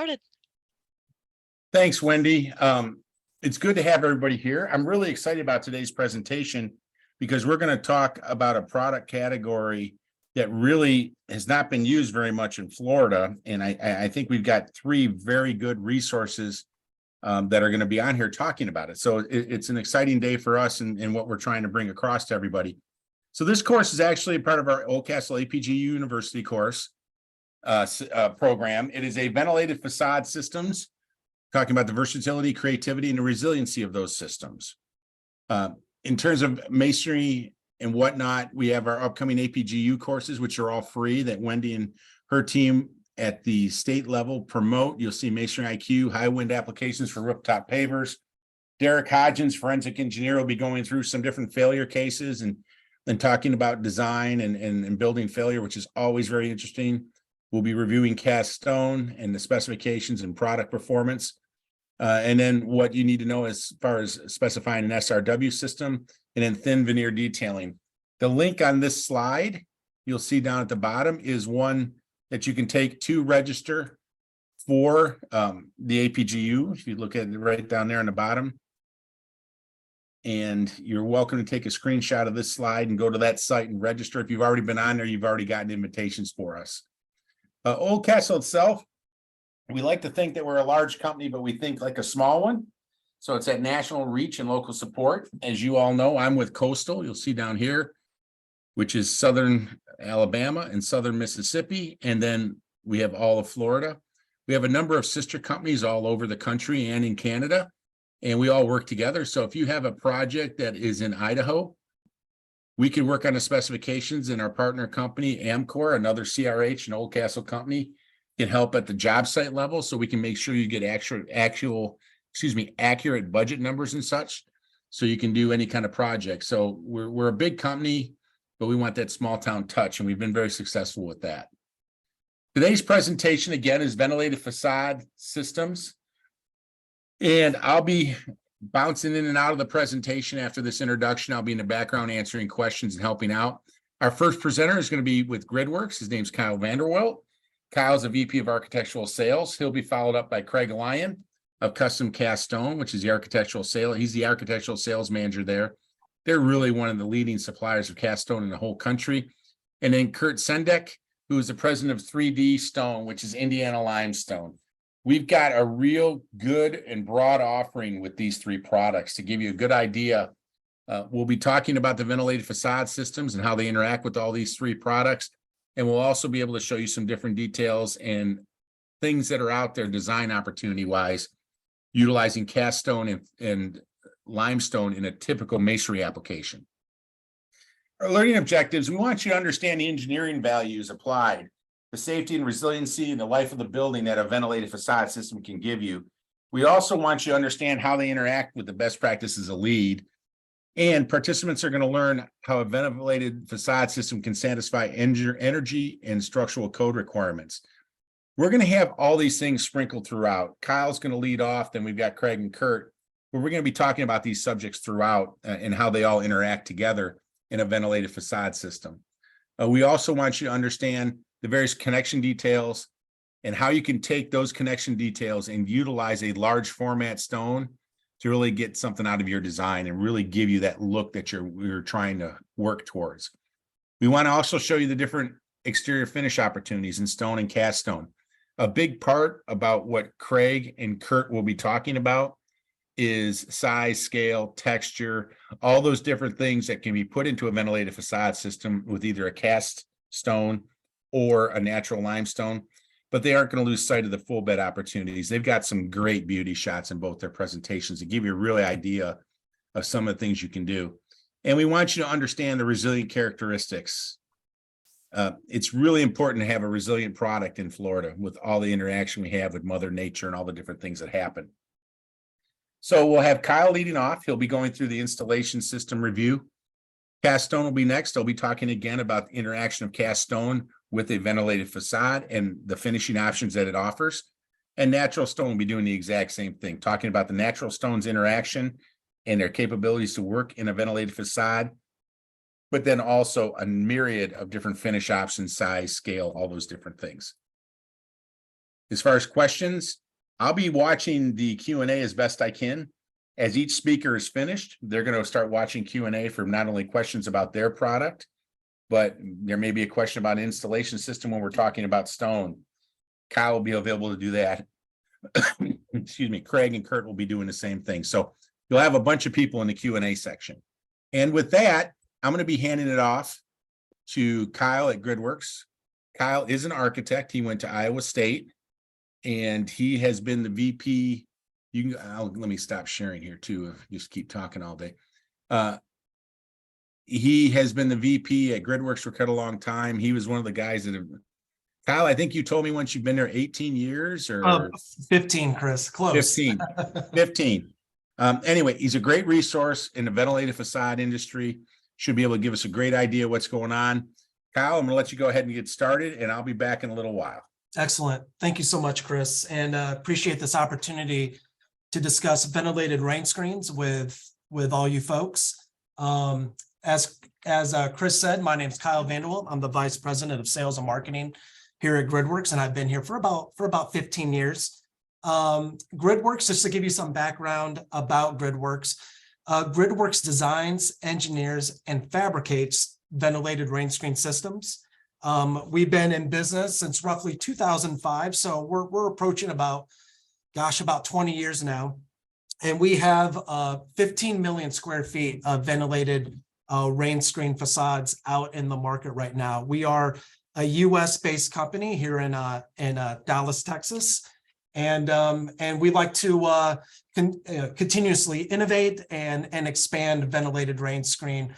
started. Thanks, Wendy. It's good to have everybody here. I'm really excited about today's presentation because we're going to talk about a product category that really has not been used very much in Florida. And I think we've got three very good resources that are going to be on here talking about it. So it's an exciting day for us and what we're trying to bring across to everybody. So this course is actually a part of our Oldcastle APGU University course program. It is a ventilated facade systems, talking about the versatility, creativity, and the resiliency of those systems. In terms of masonry and whatnot, we have our upcoming APGU courses, which are all free, that Wendy and her team at the state level promote. You'll see Masonry IQ, high wind applications for rooftop pavers. Derek Hodgins, forensic engineer, will be going through some different failure cases and talking about design and building failure, which is always very interesting. We'll be reviewing cast stone and the specifications and product performance. And then what you need to know as far as specifying an SRW system, and then thin veneer detailing. The link on this slide, you'll see down at the bottom, is one that you can take to register for the APGU. If you look at it right down there on the bottom. And you're welcome to take a screenshot of this slide and go to that site and register. If you've already been on there, you've already gotten invitations for us. Oldcastle itself, we like to think that we're a large company, but we think like a small one. So it's at national reach and local support. As you all know, I'm with Coastal, you'll see down here, which is Southern Alabama and Southern Mississippi. And then we have all of Florida. We have a number of sister companies all over the country and in Canada, and we all work together. So if you have a project that is in Idaho, we can work on the specifications, and our partner company, Amcor, another CRH and Oldcastle company, can help at the job site level, so we can make sure you get accurate budget numbers and such, so you can do any kind of project. So we're a big company, but we want that small town touch, and we've been very successful with that. Today's presentation, again, is ventilated facade systems, and I'll be bouncing in and out of the presentation after this introduction. I'll be in the background answering questions and helping out. Our first presenter is going to be with Gridworks. His name's Kyle Vanderwelt. Kyle's a VP of Architectural Sales. He'll be followed up by Craig Lyon of Custom Cast Stone, which is the architectural sale. He's the architectural sales manager there. They're really one of the leading suppliers of cast stone in the whole country. And then Kurt Sendek, who is the president of 3D Stone, which is Indiana limestone. We've got a real good and broad offering with these three products to give you a good idea. We'll be talking about the ventilated facade systems and how they interact with all these three products. And we'll also be able to show you some different details and things that are out there design opportunity wise, utilizing cast stone and limestone in a typical masonry application. Our learning objectives: we want you to understand the engineering values applied, the safety and resiliency and the life of the building that a ventilated facade system can give you. We also want you to understand how they interact with the best practices of LEED. And participants are going to learn how a ventilated facade system can satisfy energy and structural code requirements. We're going to have all these things sprinkled throughout. Kyle's going to lead off, then we've got Craig and Kurt, but we're going to be talking about these subjects throughout and how they all interact together in a ventilated facade system. We also want you to understand the various connection details and how you can take those connection details and utilize a large format stone to really get something out of your design and really give you that look that we're trying to work towards. We want to also show you the different exterior finish opportunities in stone and cast stone. A big part about what Craig and Kurt will be talking about is size, scale, texture, all those different things that can be put into a ventilated facade system with either a cast stone or a natural limestone, but they aren't going to lose sight of the full bed opportunities. They've got some great beauty shots in both their presentations to give you a real idea of some of the things you can do. And we want you to understand the resilient characteristics. It's really important to have a resilient product in Florida with all the interaction we have with Mother Nature and all the different things that happen. So we'll have Kyle leading off. He'll be going through the installation system review. Cast stone will be next. I'll be talking again about the interaction of cast stone with a ventilated facade and the finishing options that it offers. And natural stone will be doing the exact same thing, talking about the natural stone's interaction and their capabilities to work in a ventilated facade, but then also a myriad of different finish options, size, scale, all those different things. As far as questions, I'll be watching the Q&A as best I can. As each speaker is finished, they're going to start watching Q&A for not only questions about their product, but there may be a question about installation system when we're talking about stone. Kyle will be available to do that. Excuse me. Craig and Kurt will be doing the same thing. So you'll have a bunch of people in the Q&A section. And with that, I'm going to be handing it off to Kyle at GridWorks. Kyle is an architect. He went to Iowa State, and he has been the VP. Let me stop sharing here too. Just keep talking all day. He has been the VP at GridWorks for quite a long time. He was one of the guys that have. Kyle, I think you told me once you've been there 18 years or 15, Chris. Close. 15. Anyway, he's a great resource in the ventilated facade industry. Should be able to give us a great idea what's going on. Kyle, I'm going to let you go ahead and get started, and I'll be back in a little while. Excellent. Thank you so much, Chris, and appreciate this opportunity to discuss ventilated rain screens with all you folks. As Chris said, my name is Kyle Vanderwelt. I'm the Vice President of Sales and Marketing here at GridWorks, and I've been here for about 15 years. GridWorks, just to give you some background about GridWorks, GridWorks designs, engineers, and fabricates ventilated rain screen systems. We've been in business since roughly 2005, so we're approaching about 20 years now, and we have 15 million square feet of ventilated rain screen facades out in the market right now. We are a U.S.-based company here in Dallas, Texas, and we like to continuously innovate and expand ventilated rain screen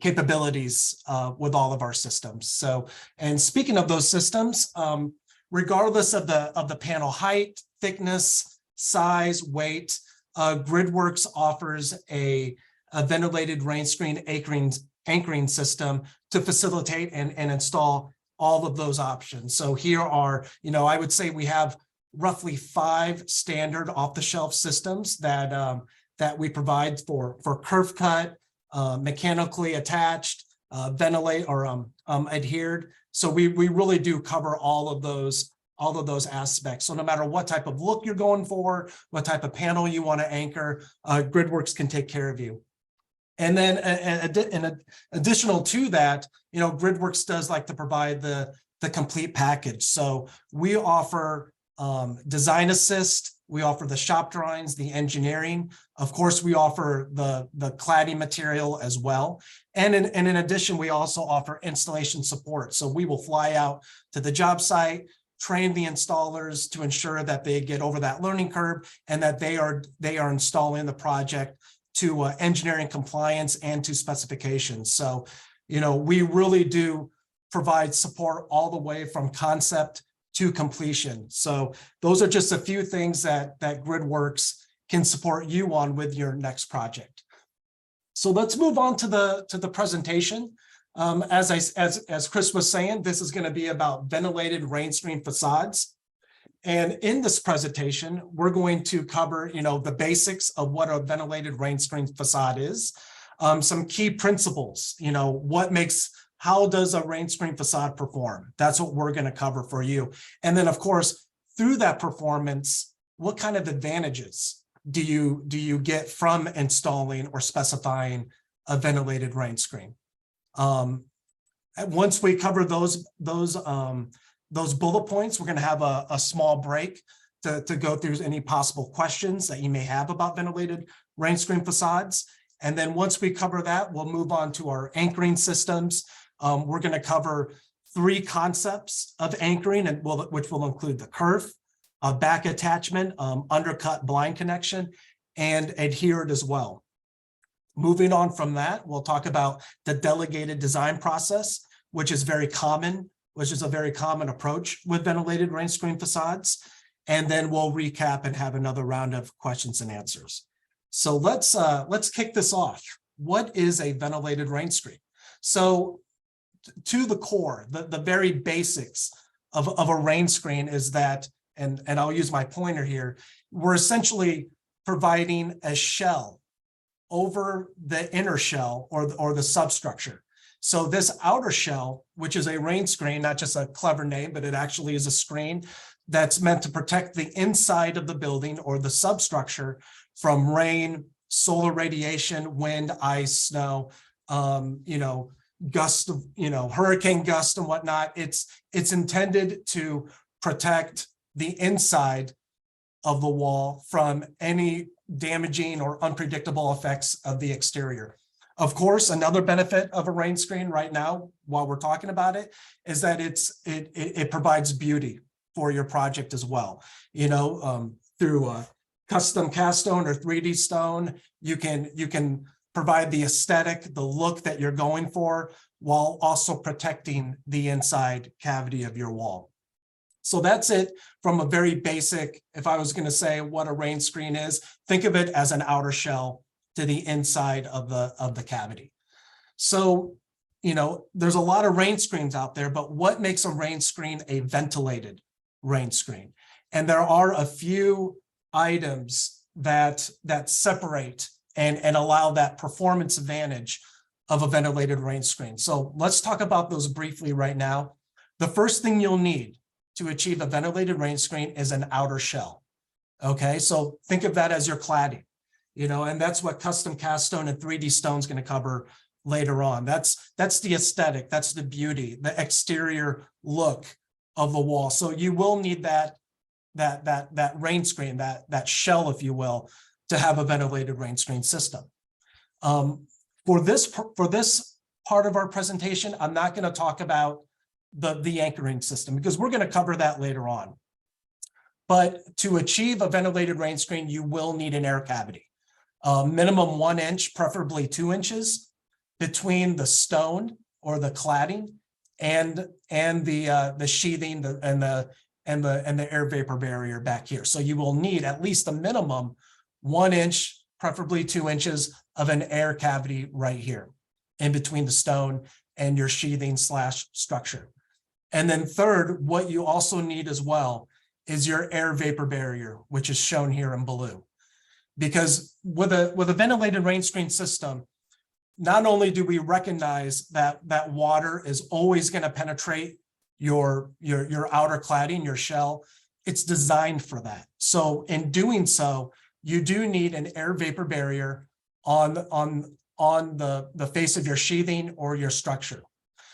capabilities with all of our systems. So, and speaking of those systems, regardless of the panel height, thickness, size, weight, GridWorks offers a ventilated rain screen anchoring system to facilitate and install all of those options. So here are, I would say we have roughly 5 standard off-the-shelf systems that we provide for curve cut, mechanically attached, ventilate or adhered. So we really do cover all of those aspects. So no matter what type of look you're going for, what type of panel you want to anchor, GridWorks can take care of you. And then additional to that, GridWorks does like to provide the complete package. So we offer design assist, we offer the shop drawings, the engineering. Of course, we offer the cladding material as well. And in addition, we also offer installation support. So we will fly out to the job site, train the installers to ensure that they get over that learning curve and that they are installing the project to engineering compliance and to specifications. So, we really do provide support all the way from concept to completion. So those are just a few things that GridWorks can support you on with your next project. So let's move on to the presentation. As Chris was saying, this is going to be about ventilated rain screen facades. And in this presentation, we're going to cover, the basics of what a ventilated rain screen facade is, some key principles, how does a rain screen facade perform? That's what we're going to cover for you. And then, of course, through that performance, what kind of advantages do you get from installing or specifying a ventilated rain screen? Once we cover those bullet points, we're going to have a small break to go through any possible questions that you may have about ventilated rain screen facades. And then once we cover that, we'll move on to our anchoring systems. We're going to cover 3 concepts of anchoring, which will include the kerf, back attachment, undercut blind connection, and adhered as well. Moving on from that, we'll talk about the delegated design process, which is a very common approach with ventilated rain screen facades. And then we'll recap and have another round of questions and answers. So let's kick this off. What is a ventilated rain screen? So to the core, the very basics of a rain screen is that, and I'll use my pointer here, we're essentially providing a shell over the inner shell or the substructure. So this outer shell, which is a rain screen, not just a clever name, but it actually is a screen. that's meant to protect the inside of the building or the substructure from rain, solar radiation, wind, ice, snow, gust of, hurricane gust and whatnot. It's intended to protect the inside of the wall from any damaging or unpredictable effects of the exterior. Of course, another benefit of a rain screen right now, while we're talking about it, is that it provides beauty for your project as well. Through a custom cast stone or 3D stone, you can provide the aesthetic, the look that you're going for, while also protecting the inside cavity of your wall. So that's it from a very basic, if I was going to say what a rain screen is, think of it as an outer shell to the inside of the cavity. So, there's a lot of rain screens out there, but what makes a rain screen a ventilated rain screen? And there are a few items that separate and allow that performance advantage of a ventilated rain screen. So let's talk about those briefly right now. The first thing you'll need to achieve a ventilated rain screen is an outer shell. Okay, so think of that as your cladding, and that's what custom cast stone and 3D stone is going to cover later on. That's the aesthetic, that's the beauty, the exterior look of the wall. So you will need that rain screen, that shell, if you will, to have a ventilated rain screen system. For this part of our presentation, I'm not going to talk about the anchoring system because we're going to cover that later on. But to achieve a ventilated rain screen, you will need an air cavity, minimum 1 inch, preferably 2 inches between the stone or the cladding and the sheathing and the air vapor barrier back here. So you will need at least a minimum 1 inch, preferably 2 inches of an air cavity right here in between the stone and your sheathing / structure. And then third, what you also need as well is your air vapor barrier, which is shown here in blue. Because with a ventilated rain screen system, not only do we recognize that water is always going to penetrate your outer cladding, your shell, it's designed for that. So in doing so, you do need an air vapor barrier on the face of your sheathing or your structure.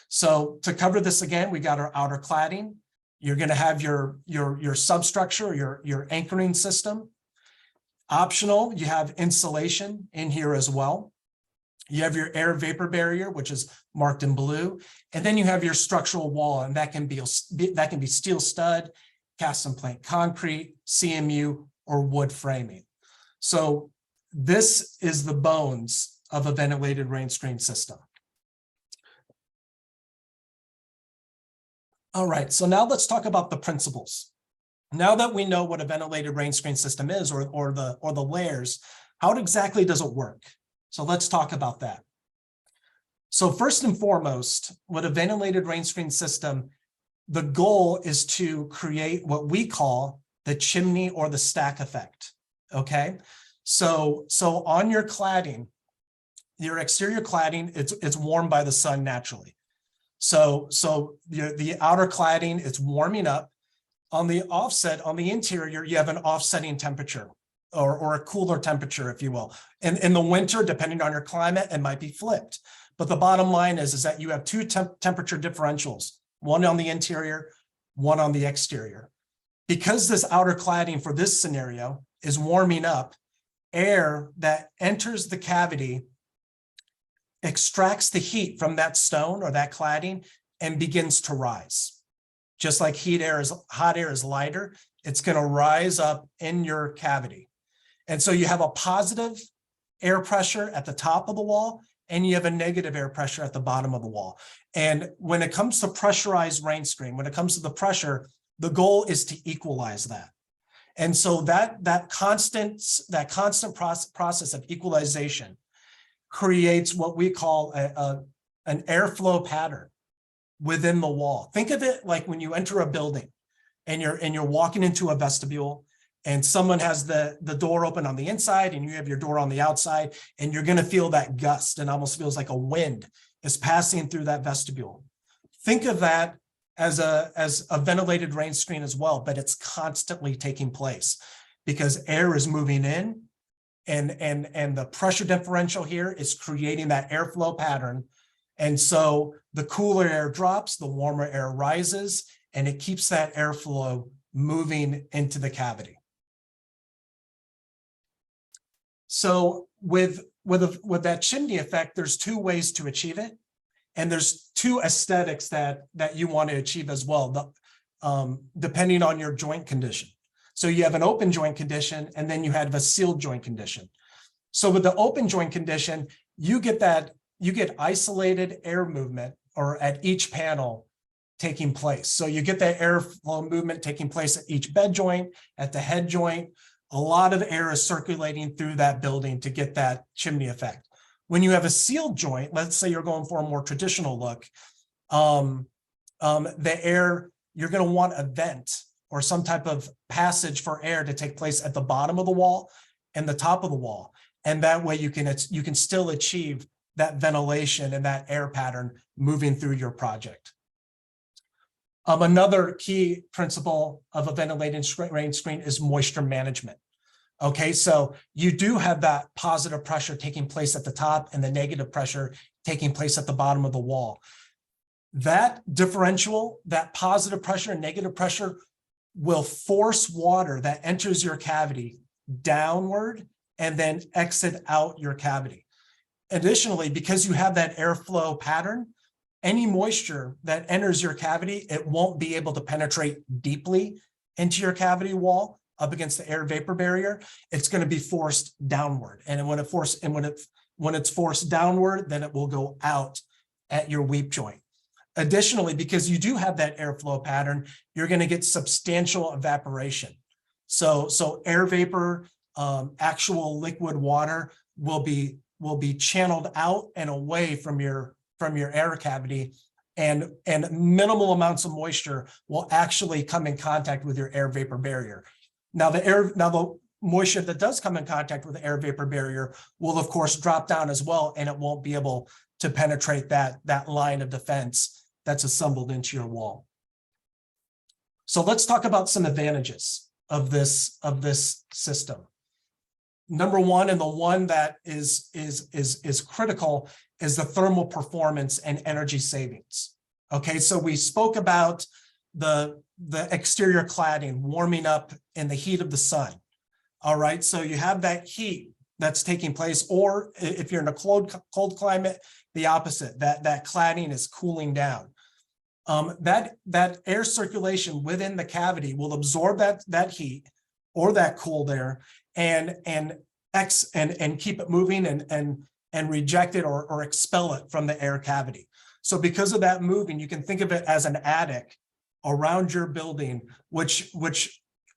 So to cover this again, we got our outer cladding. You're going to have your substructure, your anchoring system. Optional, you have insulation in here as well. You have your air vapor barrier, which is marked in blue, and then you have your structural wall, and that can be steel stud, cast and plank concrete, CMU, or wood framing. So this is the bones of a ventilated rain screen system. All right, so now let's talk about the principles. Now that we know what a ventilated rain screen system is, or the layers, how exactly does it work? So let's talk about that. So first and foremost, with a ventilated rain screen system, the goal is to create what we call the chimney or the stack effect. Okay, so on your cladding, your exterior cladding, it's warmed by the sun naturally. So the outer cladding, it's warming up. On the offset, on the interior, you have an offsetting temperature or a cooler temperature, if you will. And in the winter, depending on your climate, it might be flipped. But the bottom line is that you have two temperature differentials, one on the interior, one on the exterior. Because this outer cladding for this scenario is warming up, air that enters the cavity extracts the heat from that stone or that cladding and begins to rise. Just like hot air is lighter, it's going to rise up in your cavity. And so you have a positive air pressure at the top of the wall, and you have a negative air pressure at the bottom of the wall. And when it comes to pressurized rain screen, when it comes to the pressure, the goal is to equalize that. And so that constant process of equalization creates what we call an airflow pattern within the wall. Think of it like when you enter a building and you're walking into a vestibule and someone has the door open on the inside and you have your door on the outside, and you're going to feel that gust and almost feels like a wind is passing through that vestibule. Think of that as a ventilated rain screen as well, but it's constantly taking place because air is moving in, and the pressure differential here is creating that airflow pattern. And so the cooler air drops, the warmer air rises, and it keeps that airflow moving into the cavity. So with that chimney effect, there's two ways to achieve it. And there's two aesthetics that you want to achieve as well, depending on your joint condition. So you have an open joint condition, and then you have a sealed joint condition. So with the open joint condition, you get isolated air movement or at each panel taking place. So you get that airflow movement taking place at each bed joint, at the head joint. A lot of air is circulating through that building to get that chimney effect. When you have a sealed joint, let's say you're going for a more traditional look, the air, you're going to want a vent or some type of passage for air to take place at the bottom of the wall and the top of the wall. And that way you can still achieve that ventilation and that air pattern moving through your project. Another key principle of a ventilated rain screen is moisture management. Okay, so you do have that positive pressure taking place at the top and the negative pressure taking place at the bottom of the wall. That differential, that positive pressure and negative pressure will force water that enters your cavity downward and then exit out your cavity. Additionally, because you have that airflow pattern, any moisture that enters your cavity, it won't be able to penetrate deeply into your cavity wall up against the air vapor barrier. It's going to be forced downward. And when it's forced downward, then it will go out at your weep joint. Additionally, because you do have that airflow pattern, you're going to get substantial evaporation. So air vapor, actual liquid water will be channeled out and away from your air cavity, and minimal amounts of moisture will actually come in contact with your air vapor barrier. Now the moisture that does come in contact with the air vapor barrier will of course drop down as well, and it won't be able to penetrate that line of defense that's assembled into your wall. So let's talk about some advantages of this system. Number one, and the one that is critical, is the thermal performance and energy savings. Okay, so we spoke about the exterior cladding warming up in the heat of the sun. All right, so you have that heat that's taking place, or if you're in a cold climate, the opposite, that cladding is cooling down. That air circulation within the cavity will absorb that heat or that cold air and keep it moving and reject it or expel it from the air cavity. So because of that moving, you can think of it as an attic around your building, which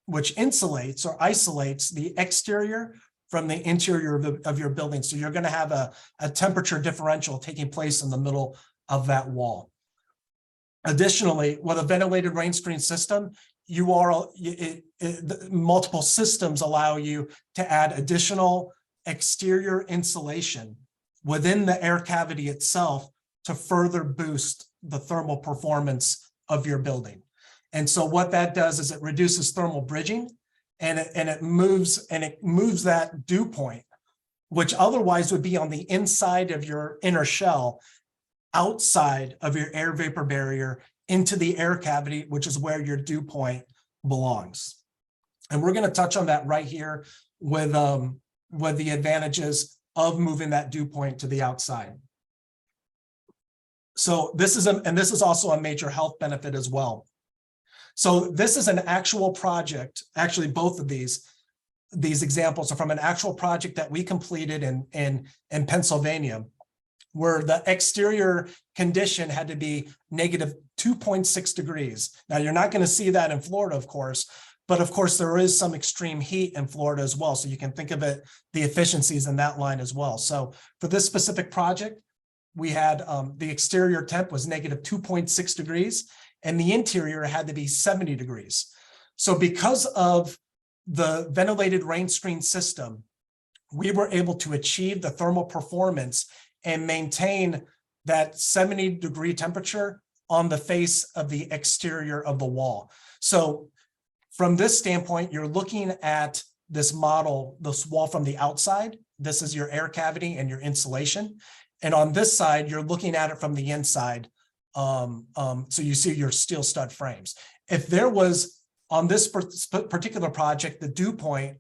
insulates or isolates the exterior from the interior of your building. So you're going to have a temperature differential taking place in the middle of that wall. Additionally, with a ventilated rain screen system, multiple systems allow you to add additional exterior insulation within the air cavity itself to further boost the thermal performance of your building. And so what that does is it reduces thermal bridging, and it moves that dew point, which otherwise would be on the inside of your inner shell, outside of your air vapor barrier into the air cavity, which is where your dew point belongs. And we're going to touch on that right here with the advantages of moving that dew point to the outside. So this is also a major health benefit as well. So this is an actual project. Actually, both of these examples are from an actual project that we completed in Pennsylvania, where the exterior condition had to be negative 2.6 degrees. Now, you're not going to see that in Florida, of course, but of course there is some extreme heat in Florida as well. So you can think of it, the efficiencies in that line as well. So for this specific project, we had the exterior temp was negative 2.6 degrees, and the interior had to be 70 degrees. So because of the ventilated rain screen system, we were able to achieve the thermal performance and maintain that 70-degree temperature on the face of the exterior of the wall. So from this standpoint, you're looking at this model, this wall from the outside. This is your air cavity and your insulation. And on this side, you're looking at it from the inside. So you see your steel stud frames. If there was, on this particular project, the dew point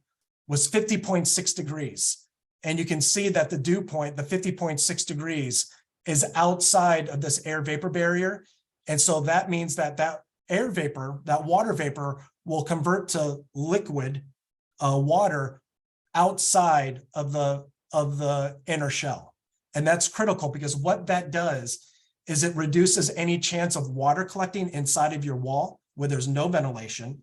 was 50.6 degrees. And you can see that the dew point, the 50.6 degrees, is outside of this air vapor barrier. And so that means that that air vapor, that water vapor, will convert to liquid water outside of the inner shell. And that's critical, because what that does is it reduces any chance of water collecting inside of your wall where there's no ventilation,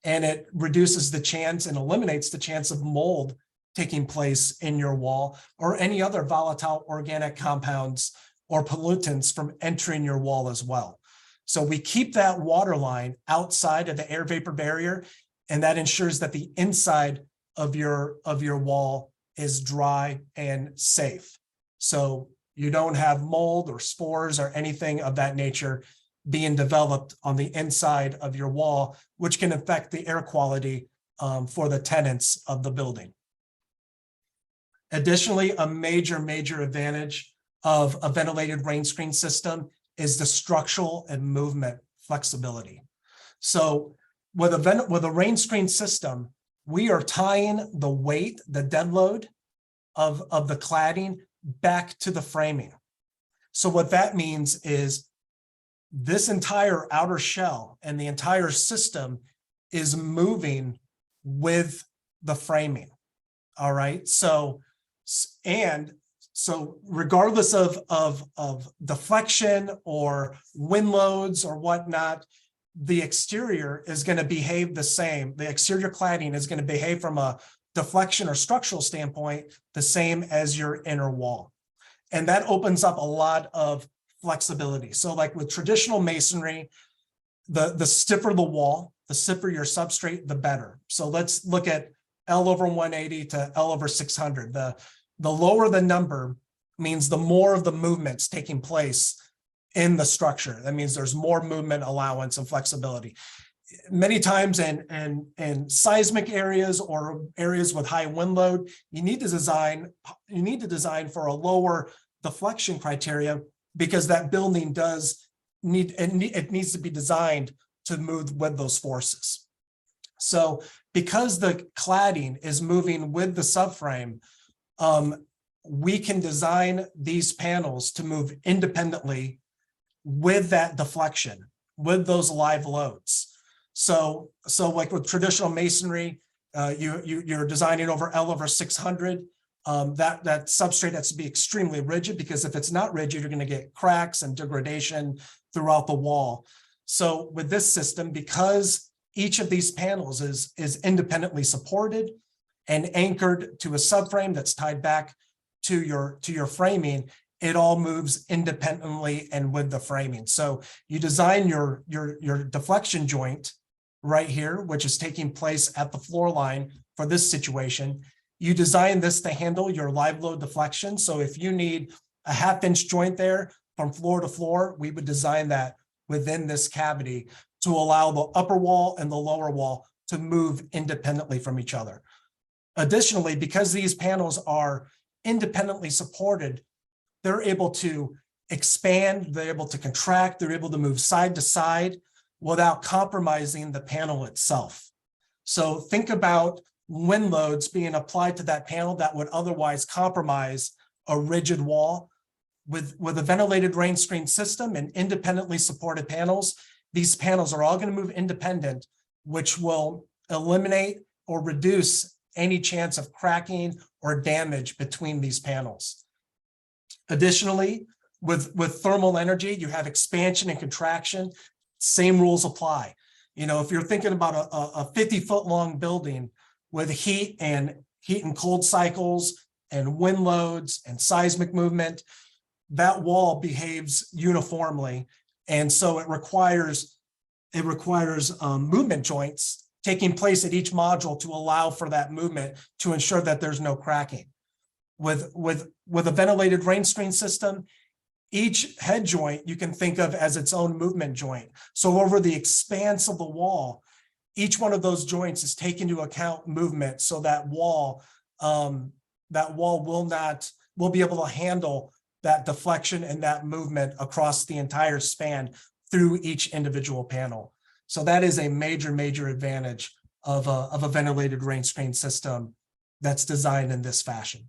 and it reduces the chance and eliminates the chance of mold taking place in your wall or any other volatile organic compounds or pollutants from entering your wall as well. So we keep that water line outside of the air vapor barrier, and that ensures that the inside of your wall is dry and safe. So you don't have mold or spores or anything of that nature being developed on the inside of your wall, which can affect the air quality for the tenants of the building. Additionally, a major advantage of a ventilated rain screen system is the structural and movement flexibility. So with a rain screen system, we are tying the weight, the dead load of the cladding back to the framing. So what that means is this entire outer shell and the entire system is moving with the framing. All right. So regardless of deflection or wind loads or whatnot, the exterior is going to behave the same. The exterior cladding is going to behave from a deflection or structural standpoint the same as your inner wall. And that opens up a lot of flexibility. So like with traditional masonry, the stiffer the wall, the stiffer your substrate, the better. So let's look at L over 180 to L over 600. The lower the number means the more of the movement's taking place in the structure. That means there's more movement allowance and flexibility. Many times in seismic areas or areas with high wind load, you need to design for a lower deflection criteria, because that building it needs to be designed to move with those forces. So because the cladding is moving with the subframe, we can design these panels to move independently with that deflection, with those live loads. So like with traditional masonry, you're designing over L over 600. That substrate has to be extremely rigid, because if it's not rigid, you're going to get cracks and degradation throughout the wall. So with this system, because each of these panels is independently supported and anchored to a subframe that's tied back to your framing, it all moves independently and with the framing. So you design your deflection joint right here, which is taking place at the floor line for this situation. You design this to handle your live load deflection. So if you need a 1/2 inch joint there from floor to floor, we would design that within this cavity to allow the upper wall and the lower wall to move independently from each other. Additionally, because these panels are independently supported, they're able to expand, they're able to contract, they're able to move side to side without compromising the panel itself. So think about wind loads being applied to that panel that would otherwise compromise a rigid wall. With a ventilated rain screen system and independently supported panels, these panels are all going to move independent, which will eliminate or reduce any chance of cracking or damage between these panels. Additionally, with thermal energy, you have expansion and contraction. Same rules apply. You know, if you're thinking about a 50-foot long building with heat and cold cycles and wind loads and seismic movement, that wall behaves uniformly. And so it requires movement joints taking place at each module to allow for that movement to ensure that there's no cracking. With a ventilated rain screen system, Each head joint you can think of as its own movement joint. So over the expanse of the wall, each one of those joints is taken into account movement, so that wall will be able to handle that deflection and that movement across the entire span through each individual panel. So that is a major advantage of a ventilated rain screen system that's designed in this fashion.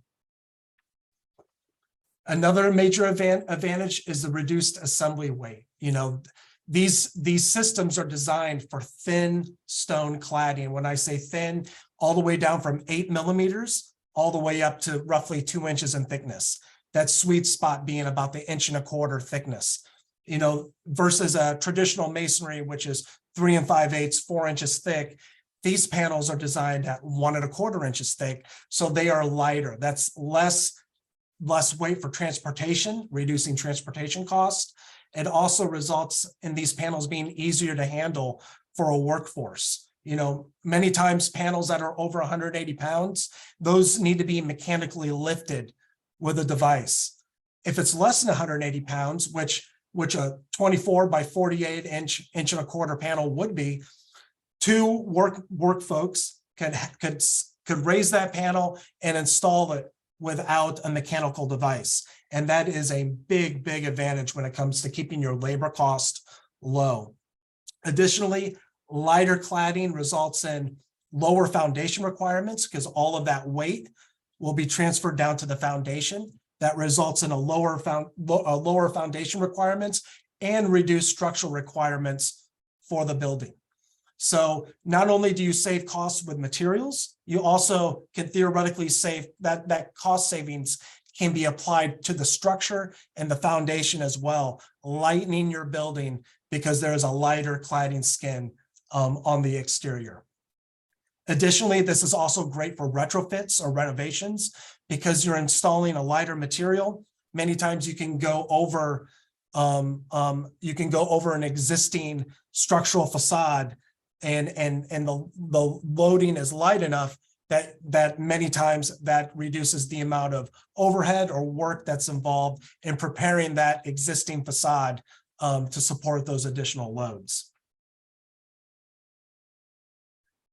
Another major advantage is the reduced assembly weight. You know, these systems are designed for thin stone cladding. When I say thin, all the way down from 8 millimeters all the way up to roughly 2 inches in thickness. That sweet spot being about the 1.25 inch thickness, you know, versus a traditional masonry, which is 3 5/8, 4 inches thick. These panels are designed at 1 1/4 inches thick, so they are lighter. That's less weight for transportation, reducing transportation costs. It also results in these panels being easier to handle for a workforce. You know, many times panels that are over 180 pounds, those need to be mechanically lifted with a device. If it's less than 180 pounds, which a 24 by 48 inch 1.25 inch panel would be, two work folks could raise that panel and install it without a mechanical device. And that is a big advantage when it comes to keeping your labor cost low. Additionally, lighter cladding results in lower foundation requirements because all of that weight will be transferred down to the foundation. That results in a lower foundation requirements and reduced structural requirements for the building. So not only do you save costs with materials, you also can theoretically save that cost savings can be applied to the structure and the foundation as well, lightening your building because there is a lighter cladding skin on the exterior. Additionally, this is also great for retrofits or renovations because you're installing a lighter material. Many times you can go over an existing structural facade and the loading is light enough that many times that reduces the amount of overhead or work that's involved in preparing that existing facade to support those additional loads.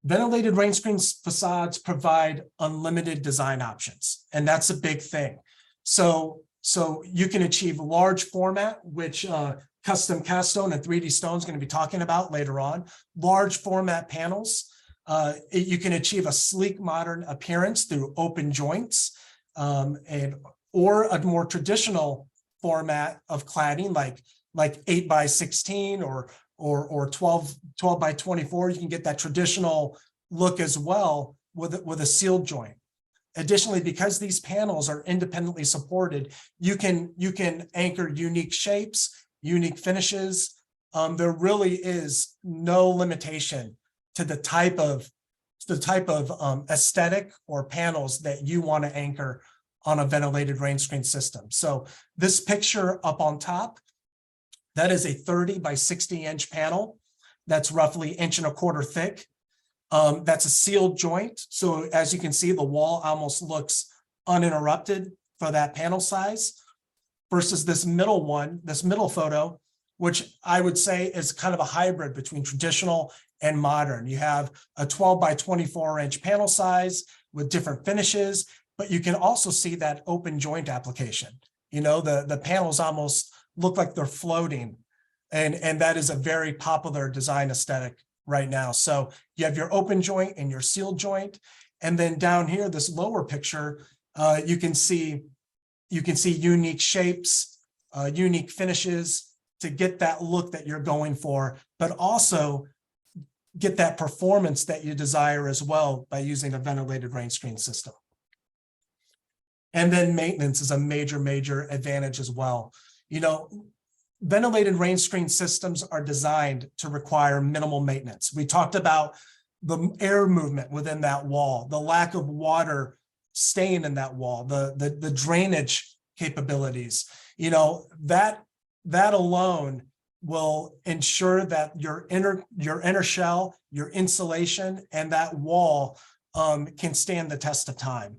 Ventilated rain screen facades provide unlimited design options, and that's a big thing. So you can achieve large format, which custom cast stone and 3D stone is going to be talking about later on. Large format panels. You can achieve a sleek modern appearance through open joints, or a more traditional format of cladding like 8 by 16 or 12 by 24. You can get that traditional look as well with a sealed joint. Additionally, because these panels are independently supported, you can anchor unique shapes, unique finishes. There really is no limitation to the type of aesthetic or panels that you want to anchor on a ventilated rain screen system. So this picture up on top, that is a 30 by 60 inch panel. That's roughly 1.25 inches thick. That's a sealed joint. So as you can see, the wall almost looks uninterrupted for that panel size versus this middle photo, which I would say is kind of a hybrid between traditional and modern. You have a 12 by 24 inch panel size with different finishes, but you can also see that open joint application. You know, the panels almost look like they're floating, and that is a very popular design aesthetic right now. So you have your open joint and your sealed joint, and then down here, this lower picture, you can see unique shapes, unique finishes to get that look that you're going for, but also get that performance that you desire as well by using a ventilated rain screen system. And then maintenance is a major advantage as well. You know, ventilated rain screen systems are designed to require minimal maintenance. We talked about the air movement within that wall, the lack of water staying in that wall, the drainage capabilities. You know, that alone will ensure that your inner shell, your insulation, and that wall can stand the test of time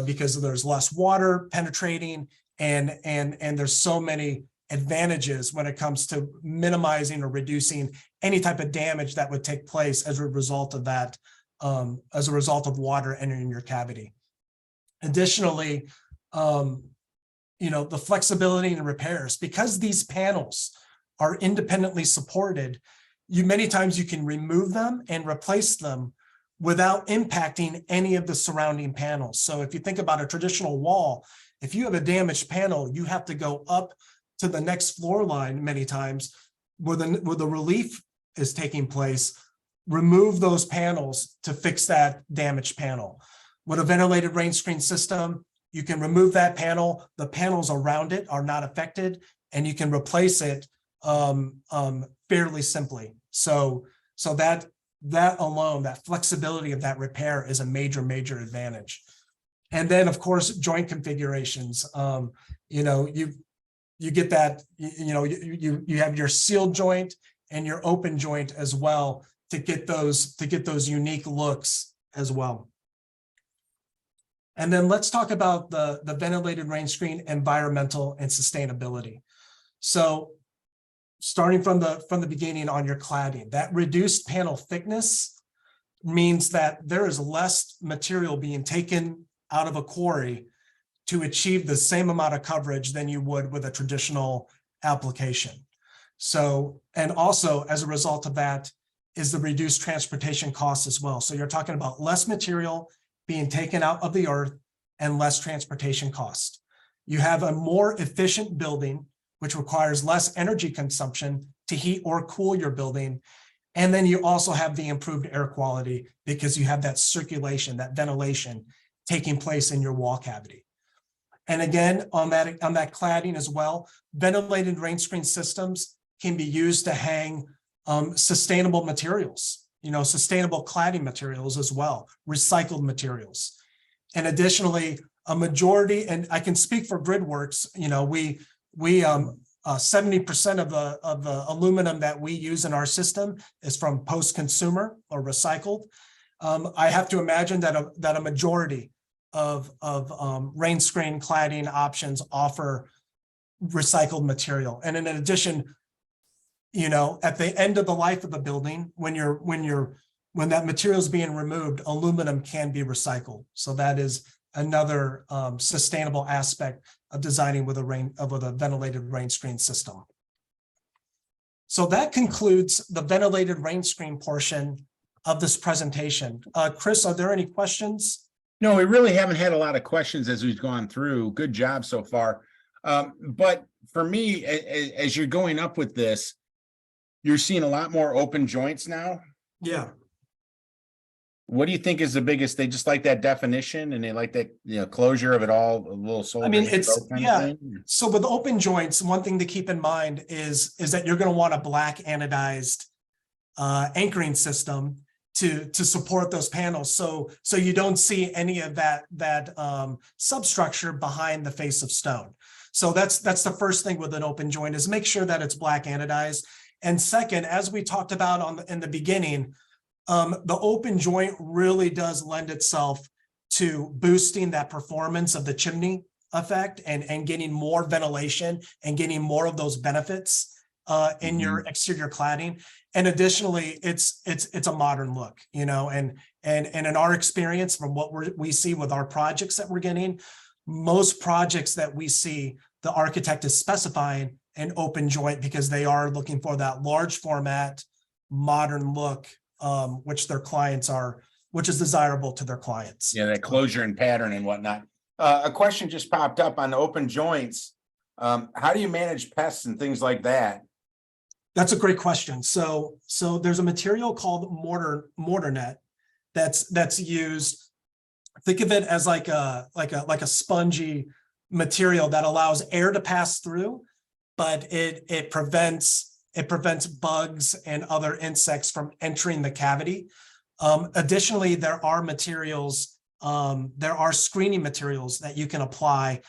because there's less water penetrating And there's so many advantages when it comes to minimizing or reducing any type of damage that would take place as a result of that, as a result of water entering your cavity. Additionally, the flexibility and repairs, because these panels are independently supported, many times you can remove them and replace them without impacting any of the surrounding panels. So if you think about a traditional wall, if you have a damaged panel, you have to go up to the next floor line many times where the relief is taking place, remove those panels to fix that damaged panel. With a ventilated rain screen system, you can remove that panel, the panels around it are not affected, and you can replace it fairly simply. So that alone, that flexibility of that repair is a major advantage. And then of course, joint configurations, you get that, you have your sealed joint and your open joint as well to get those unique looks as well. And then let's talk about the ventilated rain screen, environmental and sustainability. So starting from the beginning on your cladding, that reduced panel thickness means that there is less material being taken out of a quarry to achieve the same amount of coverage than you would with a traditional application. So, and also as a result of that is the reduced transportation costs as well. So you're talking about less material being taken out of the earth and less transportation cost. You have a more efficient building, which requires less energy consumption to heat or cool your building. And then you also have the improved air quality because you have that circulation, that ventilation taking place in your wall cavity. And again, on that cladding as well, ventilated rain screen systems can be used to hang sustainable materials, sustainable cladding materials as well, recycled materials. And additionally, a majority, and I can speak for Gridworks, we 70% of the aluminum that we use in our system is from post-consumer or recycled. I have to imagine that a majority of rain screen cladding options offer recycled material. And in addition, at the end of the life of the building, when that material is being removed, aluminum can be recycled. So that is another sustainable aspect of designing with a ventilated rain screen system. So that concludes the ventilated rain screen portion of this presentation. Chris, are there any questions? No, we really haven't had a lot of questions as we've gone through. Good job so far. But for me, as you're going up with this, you're seeing a lot more open joints now. Yeah. What do you think is the biggest? They just like that definition and they like that, closure of it all, a little soul. I mean, so with open joints, one thing to keep in mind is that you're going to want a black anodized anchoring system to support those panels. So you don't see any of that substructure behind the face of stone. So that's the first thing with an open joint is make sure that it's black anodized. And second, as we talked about in the beginning, the open joint really does lend itself to boosting that performance of the chimney effect and getting more ventilation and getting more of those benefits in your exterior cladding. And additionally, it's a modern look, and in our experience from what we see with our projects that we're getting, most projects that we see, the architect is specifying an open joint because they are looking for that large format, modern look, which is desirable to their clients. Yeah, that closure and pattern and whatnot. A question just popped up on open joints. How do you manage pests and things like that? That's a great question. So there's a material called mortar net that's used. Think of it as like a spongy material that allows air to pass through, but it prevents bugs and other insects from entering the cavity. Additionally, there are screening materials that you can apply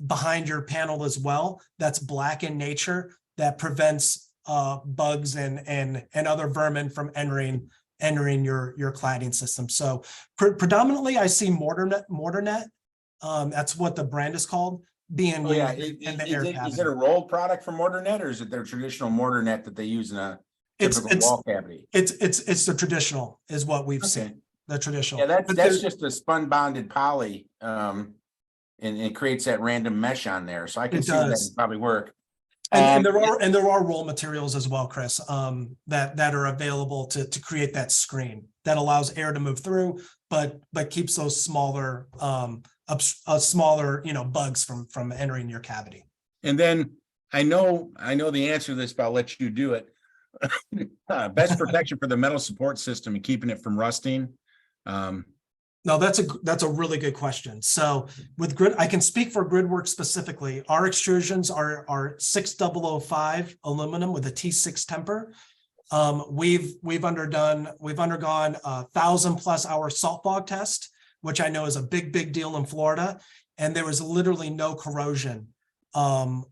behind your panel as well. That's black in nature that prevents bugs and other vermin from entering your cladding system. So predominantly I see mortar net. That's what the brand is called. being Oh, yeah. used in the air Is it cavity. a rolled product from mortar net, or is it their traditional mortar net that they use in a typical wall cavity? It's the traditional is what we've Okay. seen, the traditional. Yeah, But that's just a spun bonded poly, and it creates that random mesh on there. So I can It see that does. would probably work. And there are roll materials as well, Chris, that are available to create that screen that allows air to move through, but keeps those smaller smaller, you know, bugs from entering your cavity. And then I know the answer to this, but I'll let you do it. Best protection for the metal support system and keeping it from rusting. No, that's a really good question. So with grid, I can speak for Gridworks specifically. Our extrusions are 6005 aluminum with a T6 temper. We've undergone 1,000+ hour salt fog test, which I know is a big deal in Florida, and there was literally no corrosion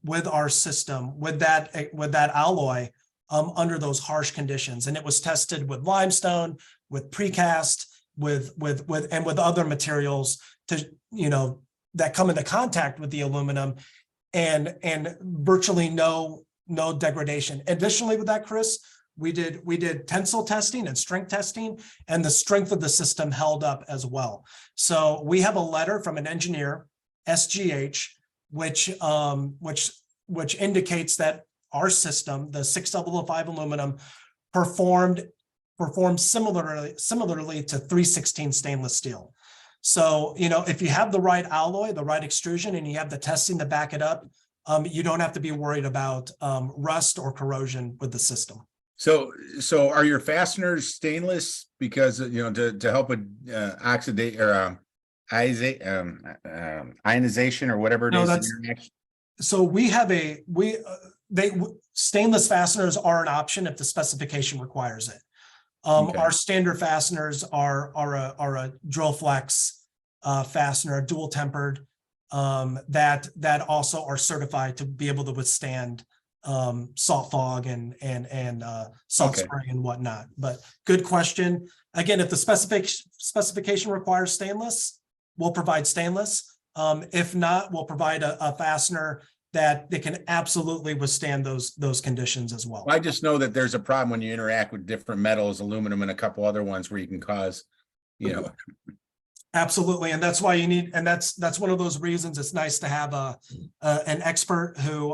with our system with that alloy under those harsh conditions, and it was tested with limestone, with precast, with other materials to, you know, that come into contact with the aluminum, and virtually no degradation. Additionally, with that, Chris, we did tensile testing and strength testing, and the strength of the system held up as well. So we have a letter from an engineer, SGH, which indicates that our system, the 6005 aluminum, performed similarly to 316 stainless steel. So, you know, if you have the right alloy, the right extrusion, and you have the testing to back it up, you don't have to be worried about rust or corrosion with the system. So are your fasteners stainless because, you know, to help with oxidate or ionization or whatever it is? So we have stainless fasteners are an option if the specification requires it. Okay. Our standard fasteners are a drill flex fastener, dual tempered, that also are certified to be able to withstand salt fog and salt spray and whatnot. But good question. Again, if the specification requires stainless, we'll provide stainless. If not, we'll provide a fastener that they can absolutely withstand those conditions as well. I just know that there's a problem when you interact with different metals, aluminum, and a couple other ones where you can cause, you know. Absolutely, and that's why you need, and that's one of those reasons it's nice to have an expert who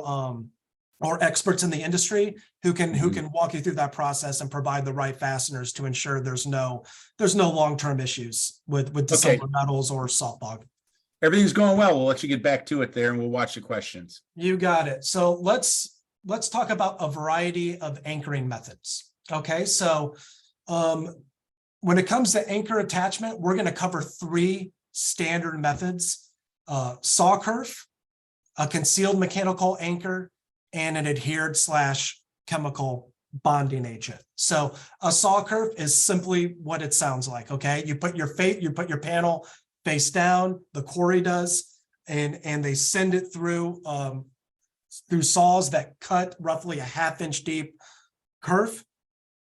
or experts in the industry who can walk you through that process and provide the right fasteners to ensure there's no long-term issues with dissimilar metals or salt fog. Everything's going well. We'll let you get back to it there, and we'll watch the questions. You got it. So let's talk about a variety of anchoring methods. Okay, so when it comes to anchor attachment, we're going to cover 3 standard methods: saw kerf, a concealed mechanical anchor, and an adhered / chemical bonding agent. So a saw kerf is simply what it sounds like. Okay, you put your panel face down, the quarry does, and they send it through saws that cut roughly a 1/2 inch deep kerf.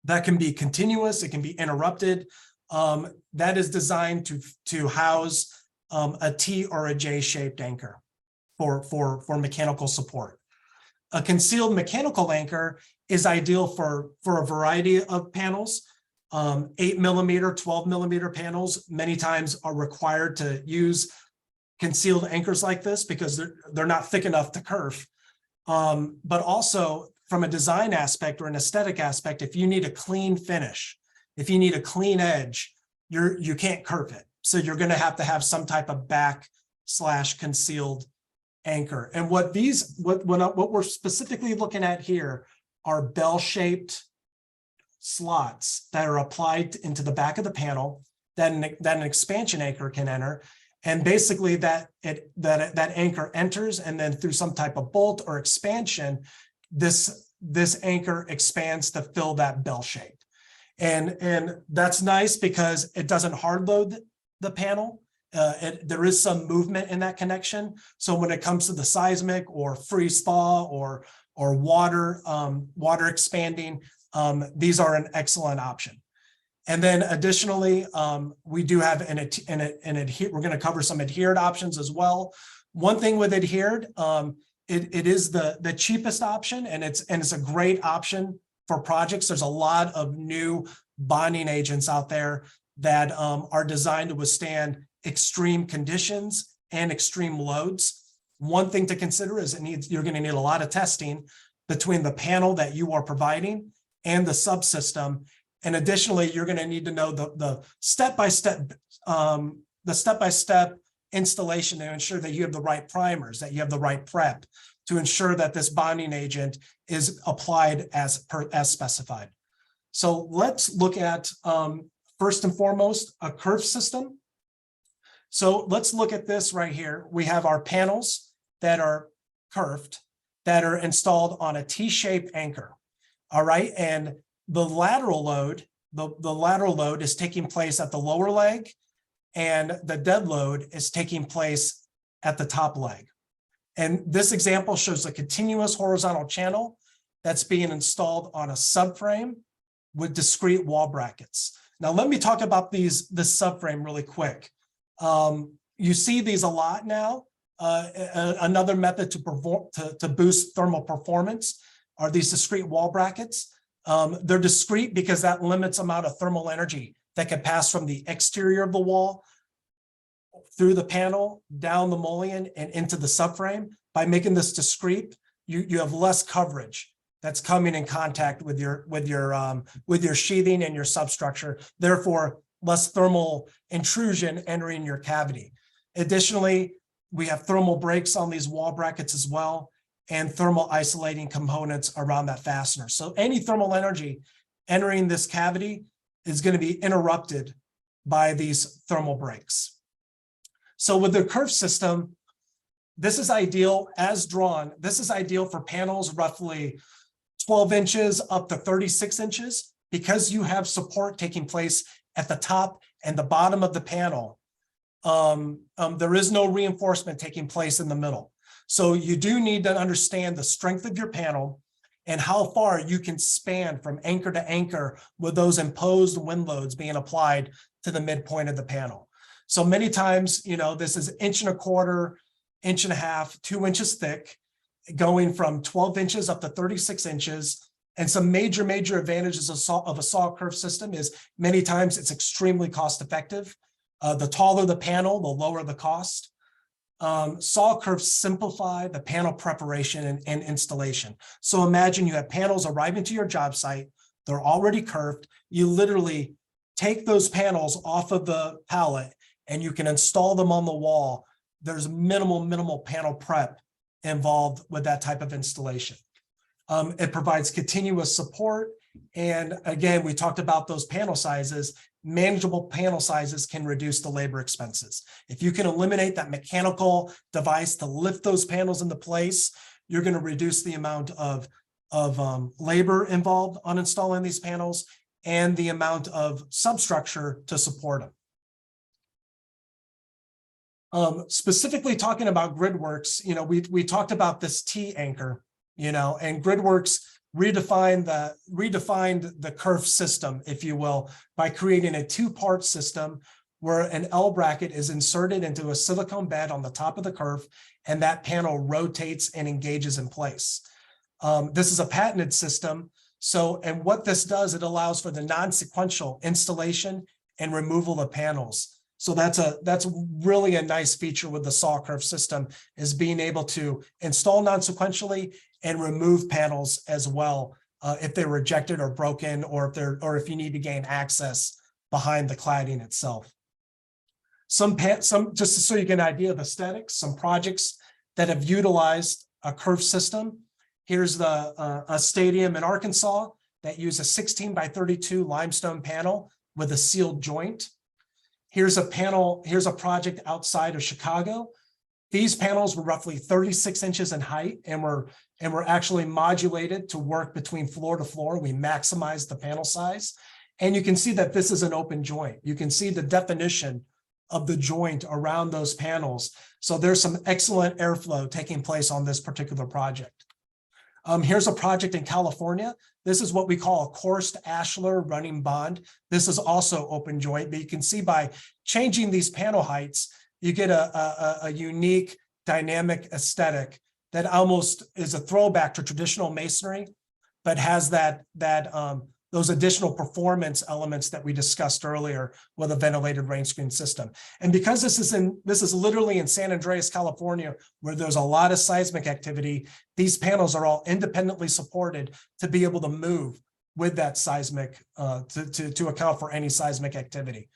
That can be continuous, it can be interrupted. That is designed to house a T or a J shaped anchor for mechanical support. A concealed mechanical anchor is ideal for a variety of panels. 8mm, 12mm panels many times are required to use concealed anchors like this because they're not thick enough to kerf. But also from a design aspect or an aesthetic aspect, if you need a clean finish, if you need a clean edge, you can't kerf it. So you're going to have some type of back / concealed anchor. And what we're specifically looking at here are bell-shaped slots that are applied into the back of the panel that an expansion anchor can enter, and basically that anchor enters, and then through some type of bolt or expansion, this anchor expands to fill that bell shape, and that's nice because it doesn't hard load the panel. There is some movement in that connection, so when it comes to the seismic or freeze thaw or water expanding, these are an excellent option. And then additionally, we do have we're going to cover some adhered options as well. One thing with adhered, it is the cheapest option, and it's a great option for projects. There's a lot of new bonding agents out there that are designed to withstand extreme conditions and extreme loads. One thing to consider is you're going to need a lot of testing between the panel that you are providing and the subsystem. And additionally, you're going to need to know the step-by-step installation to ensure that you have the right primers, that you have the right prep to ensure that this bonding agent is applied as specified. So let's look at first and foremost a curve system. So let's look at this right here. We have our panels that are curved, that are installed on a T-shaped anchor. All right, and the lateral load, the lateral load is taking place at the lower leg, and the dead load is taking place at the top leg. And this example shows a continuous horizontal channel that's being installed on a subframe with discrete wall brackets. Now, let me talk about this subframe really quick. You see these a lot now. Another method to boost thermal performance are these discrete wall brackets. They're discrete because that limits the amount of thermal energy that can pass from the exterior of the wall through the panel, down the mullion, and into the subframe. By making this discrete, you have less coverage that's coming in contact with your sheathing and your substructure, therefore less thermal intrusion entering your cavity. Additionally, we have thermal breaks on these wall brackets as well, and thermal isolating components around that fastener. So any thermal energy entering this cavity is going to be interrupted by these thermal breaks. So with the curve system, this is ideal as drawn. This is ideal for panels roughly 12 inches up to 36 inches, because you have support taking place at the top and the bottom of the panel. There is no reinforcement taking place in the middle. So you do need to understand the strength of your panel and how far you can span from anchor to anchor with those imposed wind loads being applied to the midpoint of the panel. So many times, this is 1.25 inches, 1.5 inches, 2 inches thick, going from 12 inches up to 36 inches. And some major advantages of a saw curve system is many times it's extremely cost effective. The taller the panel, the lower the cost. Saw curves simplify the panel preparation and installation. So imagine you have panels arriving to your job site, they're already curved. You literally take those panels off of the pallet and you can install them on the wall. There's minimal panel prep involved with that type of installation. It provides continuous support. And again, we talked about those panel sizes. Manageable panel sizes can reduce the labor expenses. If you can eliminate that mechanical device to lift those panels into place, you're going to reduce the amount of labor involved on installing these panels and the amount of substructure to support them. Specifically talking about GridWorks, we talked about this T anchor, and GridWorks redefined the curve system, if you will, by creating a two-part system where an L bracket is inserted into a silicone bed on the top of the curve, and that panel rotates and engages in place. This is a patented system. And what this does, it allows for the non-sequential installation and removal of panels. So that's really a nice feature with the saw curve system, is being able to install non-sequentially and remove panels as well if they're rejected or broken, or if you need to gain access behind the cladding itself. Some just so you get an idea of aesthetics, some projects that have utilized a curve system. Here's a stadium in Arkansas that used a 16x32 limestone panel with a sealed joint. Here's a project outside of Chicago. These panels were roughly 36 inches in height and were actually modulated to work between floor to floor. We maximized the panel size. And you can see that this is an open joint. You can see the definition of the joint around those panels. So there's some excellent airflow taking place on this particular project. Here's a project in California. This is what we call a coursed ashlar running bond. This is also open joint, but you can see by changing these panel heights, you get a unique dynamic aesthetic that almost is a throwback to traditional masonry, but has those additional performance elements that we discussed earlier with a ventilated rain screen system. And because this is literally in San Andreas, California, where there's a lot of seismic activity, these panels are all independently supported to be able to move with that seismic, to account for any seismic activity.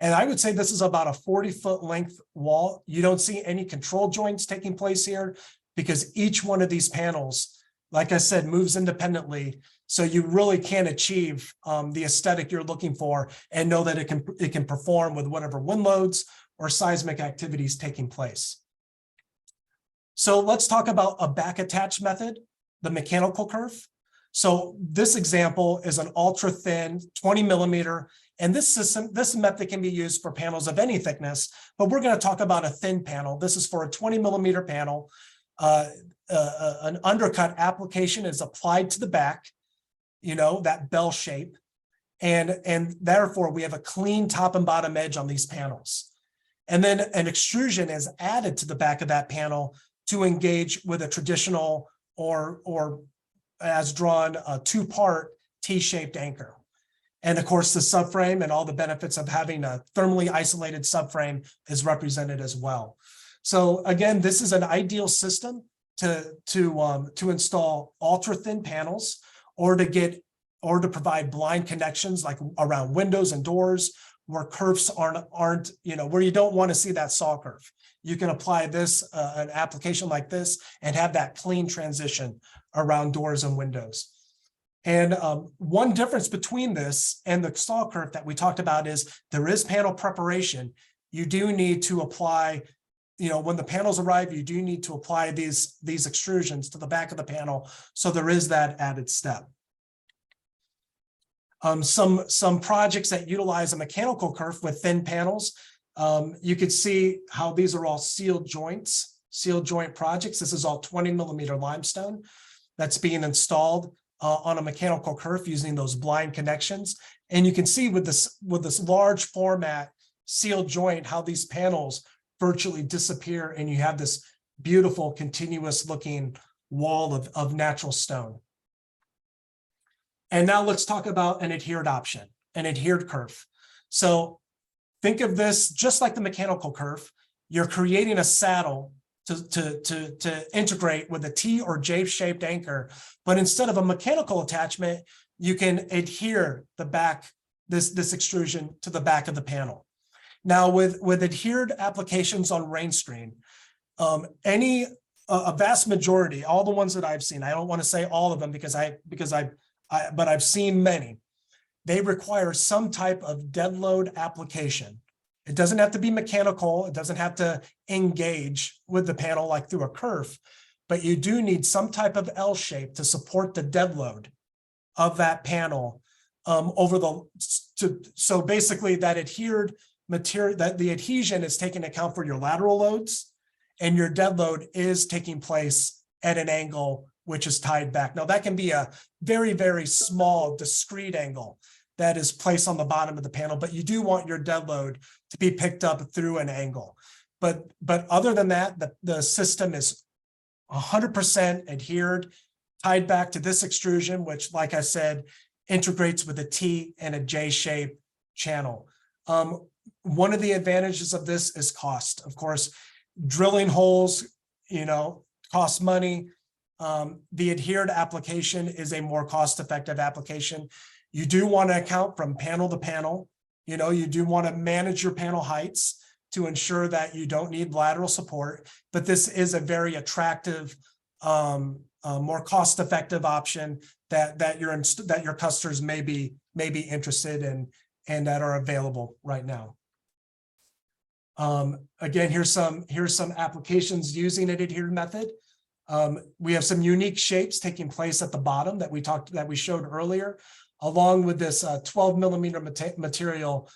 And I would say this is about a 40-foot length wall. You don't see any control joints taking place here because each one of these panels, like I said, moves independently. So you really can achieve the aesthetic you're looking for and know that it can perform with whatever wind loads or seismic activities taking place. So let's talk about a back attach method, the mechanical kerf. So this example is an ultra thin 20 millimeter, and this method can be used for panels of any thickness, but we're going to talk about a thin panel. This is for a 20 millimeter panel. An undercut application is applied to the back, that bell shape, and therefore we have a clean top and bottom edge on these panels. And then an extrusion is added to the back of that panel to engage with a traditional or as drawn a two-part T-shaped anchor. And of course, the subframe and all the benefits of having a thermally isolated subframe is represented as well. So again, this is an ideal system to install ultra thin panels or to provide blind connections like around windows and doors where kerfs aren't where you don't want to see that saw kerf. You can apply this an application like this and have that clean transition around doors and windows. And one difference between this and the saw kerf that we talked about is there is panel preparation. You do need to apply, when the panels arrive, you do need to apply these extrusions to the back of the panel. So there is that added step. Some projects that utilize a mechanical kerf with thin panels, you could see how these are all sealed joint projects. This is all 20 millimeter limestone that's being installed on a mechanical kerf using those blind connections. And you can see with this large format sealed joint, how these panels virtually disappear and you have this beautiful continuous looking wall of natural stone. And now let's talk about an adhered option, an adhered kerf. So think of this just like the mechanical kerf. You're creating a saddle to integrate with a T or J-shaped anchor, but instead of a mechanical attachment, you can adhere the back, this extrusion to the back of the panel. Now with adhered applications on rain screen, a vast majority, all the ones that I've seen, I don't want to say all of them but I've seen many, they require some type of dead load application. It doesn't have to be mechanical. It doesn't have to engage with the panel like through a kerf, but you do need some type of L shape to support the dead load of that panel so basically that adhered material, that the adhesion is taking account for your lateral loads and your dead load is taking place at an angle which is tied back. Now that can be a very, very small discrete angle that is placed on the bottom of the panel, but you do want your dead load to be picked up through an angle. But other than that, the system is 100% adhered, tied back to this extrusion, which, like I said, integrates with a T and a J-shaped channel. One of the advantages of this is cost. Of course, drilling holes, costs money. The adhered application is a more cost-effective application. You do want to account from panel to panel. You do want to manage your panel heights to ensure that you don't need lateral support, but this is a very attractive, more cost-effective option that your customers may be interested in and that are available right now. Again, here's some applications using an adhered method. We have some unique shapes taking place at the bottom that we showed earlier, along with this 12 millimeter material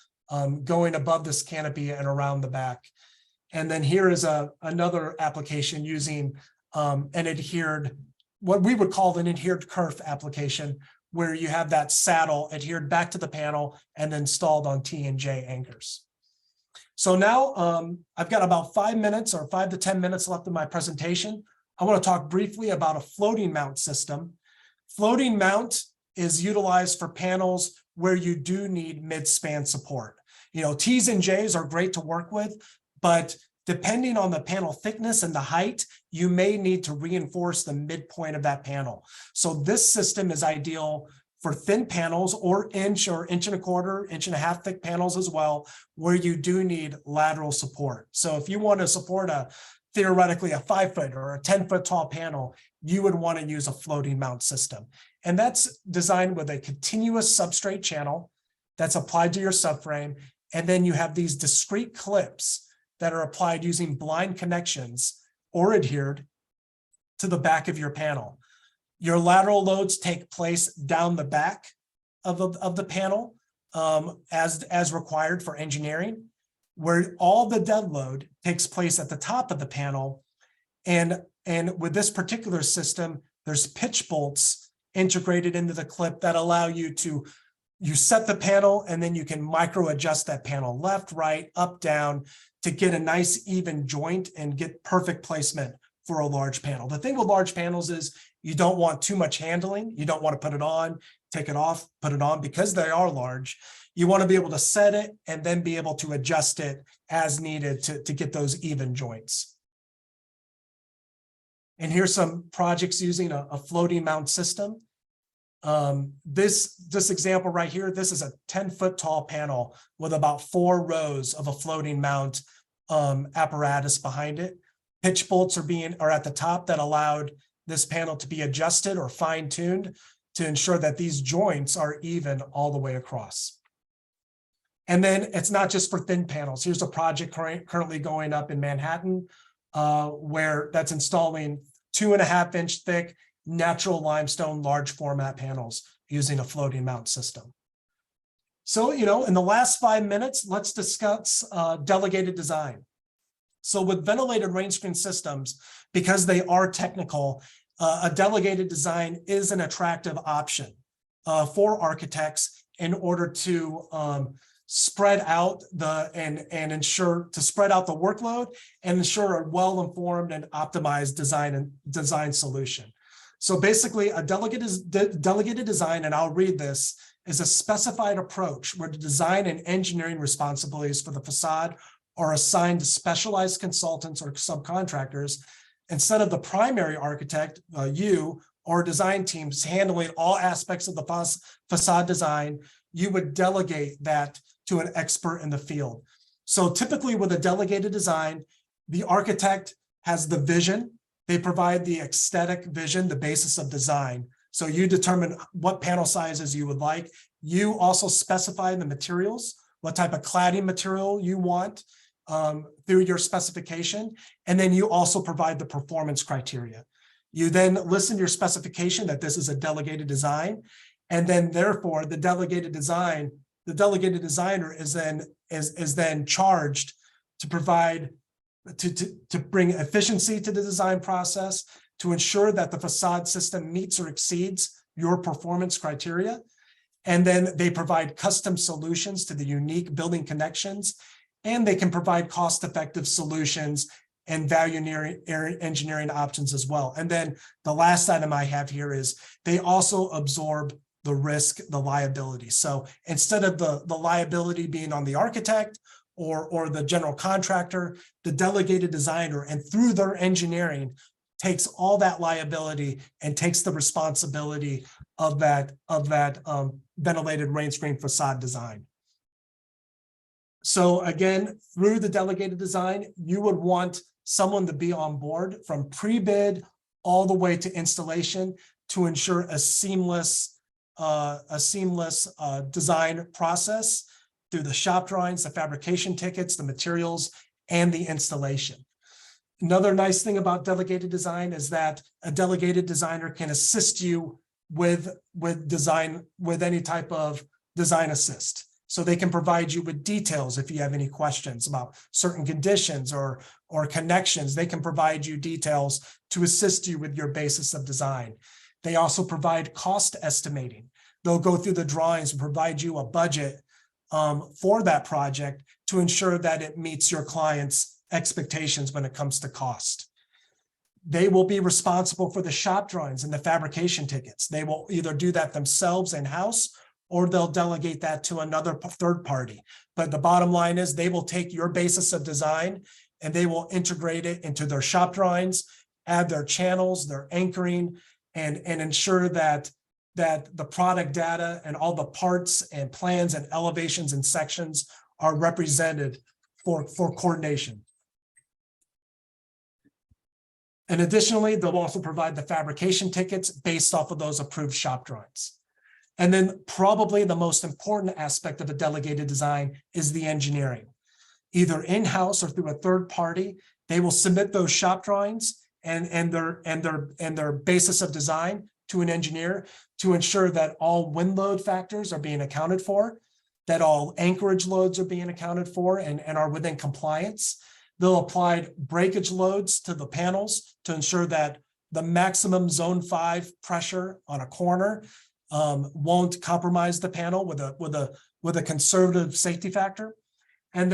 going above this canopy and around the back. And then here is another application using what we would call an adhered kerf application, where you have that saddle adhered back to the panel and installed on T and J anchors. So now I've got about 5 minutes or 5 to 10 minutes left in my presentation. I want to talk briefly about a floating mount system. Floating mount is utilized for panels where you do need mid-span support. You know, T's and J's are great to work with, but depending on the panel thickness and the height, you may need to reinforce the midpoint of that panel. So this system is ideal for thin panels or inch and a quarter, inch and a half thick panels as well, where you do need lateral support. So if you want to support theoretically a 5 foot or a 10 foot tall panel, you would want to use a floating mount system. And that's designed with a continuous substrate channel that's applied to your subframe. And then you have these discrete clips that are applied using blind connections or adhered to the back of your panel. Your lateral loads take place down the back of the panel as required for engineering, where all the dead load takes place at the top of the panel. And with this particular system, there's pitch bolts integrated into the clip that allow you set the panel, and then you can micro adjust that panel left, right, up, down to get a nice even joint and get perfect placement for a large panel. The thing with large panels is you don't want too much handling. You don't want to put it on, take it off, put it on, because they are large. You want to be able to set it and then be able to adjust it as needed to get those even joints. And here's some projects using a floating mount system. This example right here, this is a 10-foot tall panel with about 4 rows of a floating mount apparatus behind it. Pitch bolts are at the top that allowed this panel to be adjusted or fine-tuned to ensure that these joints are even all the way across. And then it's not just for thin panels. Here's a project currently going up in Manhattan where that's installing 2.5 inch thick natural limestone large format panels using a floating mount system. So, you know, in the last 5 minutes, let's discuss delegated design. So with ventilated rain screen systems, because they are technical, a delegated design is an attractive option for architects in order to spread out and ensure to spread out the workload and ensure a well-informed and optimized design solution. So basically, a delegated design, and I'll read this, is a specified approach where the design and engineering responsibilities for the facade are assigned to specialized consultants or subcontractors instead of the primary architect, you or design teams handling all aspects of the facade design. You would delegate that to an expert in the field. So typically with a delegated design, the architect has the vision. They provide the aesthetic vision, the basis of design. So you determine what panel sizes you would like. You also specify the materials, what type of cladding material you want through your specification. And then you also provide the performance criteria. You then list in your specification that this is a delegated design. And then therefore the delegated designer is then charged to provide to bring efficiency to the design process, to ensure that the facade system meets or exceeds your performance criteria. And then they provide custom solutions to the unique building connections, and they can provide cost-effective solutions and value engineering options as well. And then the last item I have here is they also absorb the risk, the liability. So instead of the liability being on the architect or the general contractor, the delegated designer, and through their engineering, takes all that liability and takes the responsibility of that ventilated rain screen facade design. So again, through the delegated design, you would want someone to be on board from pre-bid all the way to installation to ensure a seamless design process through the shop drawings, the fabrication tickets, the materials, and the installation. Another nice thing about delegated design is that a delegated designer can assist you with design, with any type of design assist. So they can provide you with details if you have any questions about certain conditions or connections. They can provide you details to assist you with your basis of design. They also provide cost estimating. They'll go through the drawings and provide you a budget for that project to ensure that it meets your client's expectations when it comes to cost. They will be responsible for the shop drawings and the fabrication tickets. They will either do that themselves in-house, or they'll delegate that to another third party. But the bottom line is they will take your basis of design and they will integrate it into their shop drawings, add their channels, their anchoring, and ensure that the product data and all the parts and plans and elevations and sections are represented for coordination. And additionally, they'll also provide the fabrication tickets based off of those approved shop drawings. And then probably the most important aspect of a delegated design is the engineering. Either in-house or through a third party, they will submit those shop drawings and their basis of design to an engineer to ensure that all wind load factors are being accounted for, that all anchorage loads are being accounted for and are within compliance. They'll apply breakage loads to the panels to ensure that the maximum zone 5 pressure on a corner won't compromise the panel with a conservative safety factor. And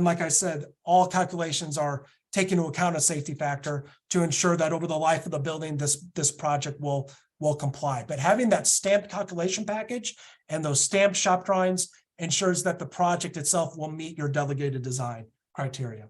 like I said, all calculations are taking into account a safety factor to ensure that over the life of the building, this project will comply. But having that stamped calculation package and those stamped shop drawings ensures that the project itself will meet your delegated design criteria.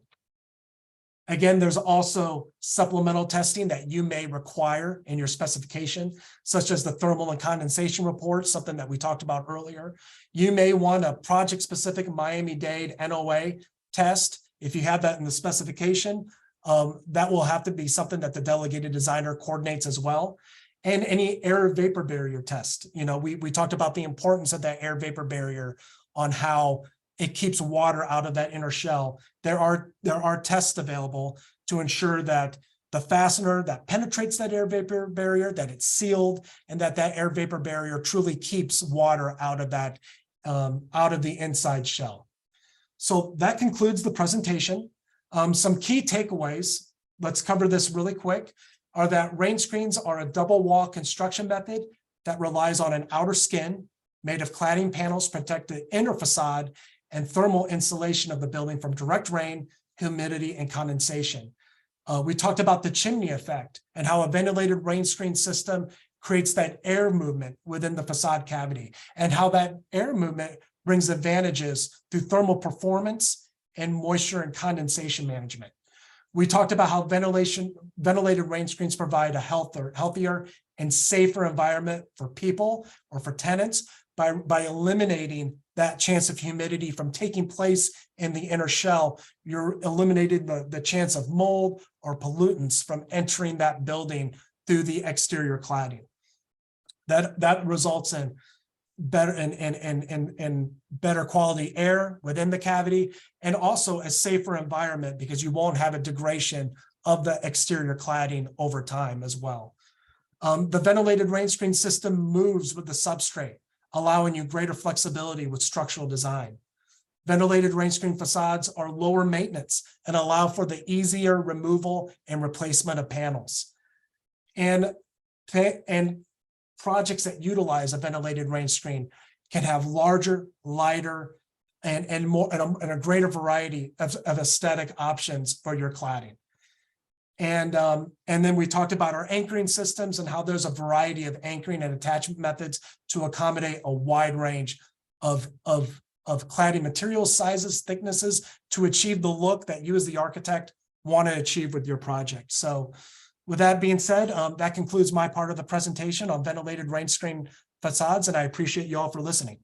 Again, there's also supplemental testing that you may require in your specification, such as the thermal and condensation report, something that we talked about earlier. You may want a project-specific Miami-Dade NOA test. If you have that in the specification, that will have to be something that the delegated designer coordinates as well. And any air vapor barrier test. You know, we talked about the importance of that air vapor barrier on how it keeps water out of that inner shell. There are tests available to ensure that the fastener that penetrates that air vapor barrier, that it's sealed, and that air vapor barrier truly keeps water out of that, out of the inside shell. So that concludes the presentation. Some key takeaways, let's cover this really quick, are that rain screens are a double wall construction method that relies on an outer skin made of cladding panels to protect the inner facade and thermal insulation of the building from direct rain, humidity, and condensation. We talked about the chimney effect and how a ventilated rain screen system creates that air movement within the facade cavity, and how that air movement brings advantages through thermal performance and moisture and condensation management. We talked about how ventilated rain screens provide a healthier and safer environment for people or for tenants by eliminating that chance of humidity from taking place in the inner shell. You're eliminating the chance of mold or pollutants from entering that building through the exterior cladding. That results in better and better quality air within the cavity, and also a safer environment because you won't have a degradation of the exterior cladding over time as well. The ventilated rain screen system moves with the substrate, allowing you greater flexibility with structural design. Ventilated rain screen facades are lower maintenance and allow for the easier removal and replacement of panels. And projects that utilize a ventilated rain screen can have larger, lighter, and a greater variety of aesthetic options for your cladding. And then we talked about our anchoring systems and how there's a variety of anchoring and attachment methods to accommodate a wide range of cladding materials, sizes, thicknesses to achieve the look that you as the architect want to achieve with your project. So with that being said, that concludes my part of the presentation on ventilated rain screen facades, and I appreciate you all for listening.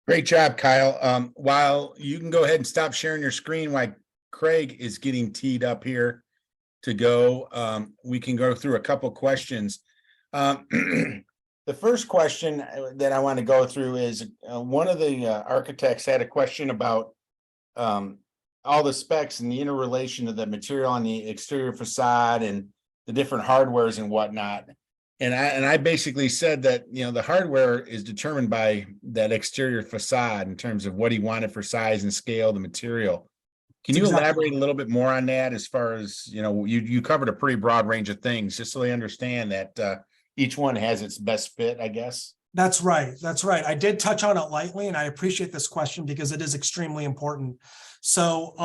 Great job, Kyle. While you can go ahead and stop sharing your screen while Craig is getting teed up here to go, we can go through a couple questions. The first question that I want to go through is one of the architects had a question about all the specs and the interrelation of the material on the exterior facade and the different hardwares and whatnot. And I basically said that, you know, the hardware is determined by that exterior facade in terms of what he wanted for size and scale, the material. Can you elaborate a little bit more on that as far as, you know, you covered a pretty broad range of things, just so they understand that each one has its best fit, I guess? That's right. That's right. I did touch on it lightly, and I appreciate this question because it is extremely important. So,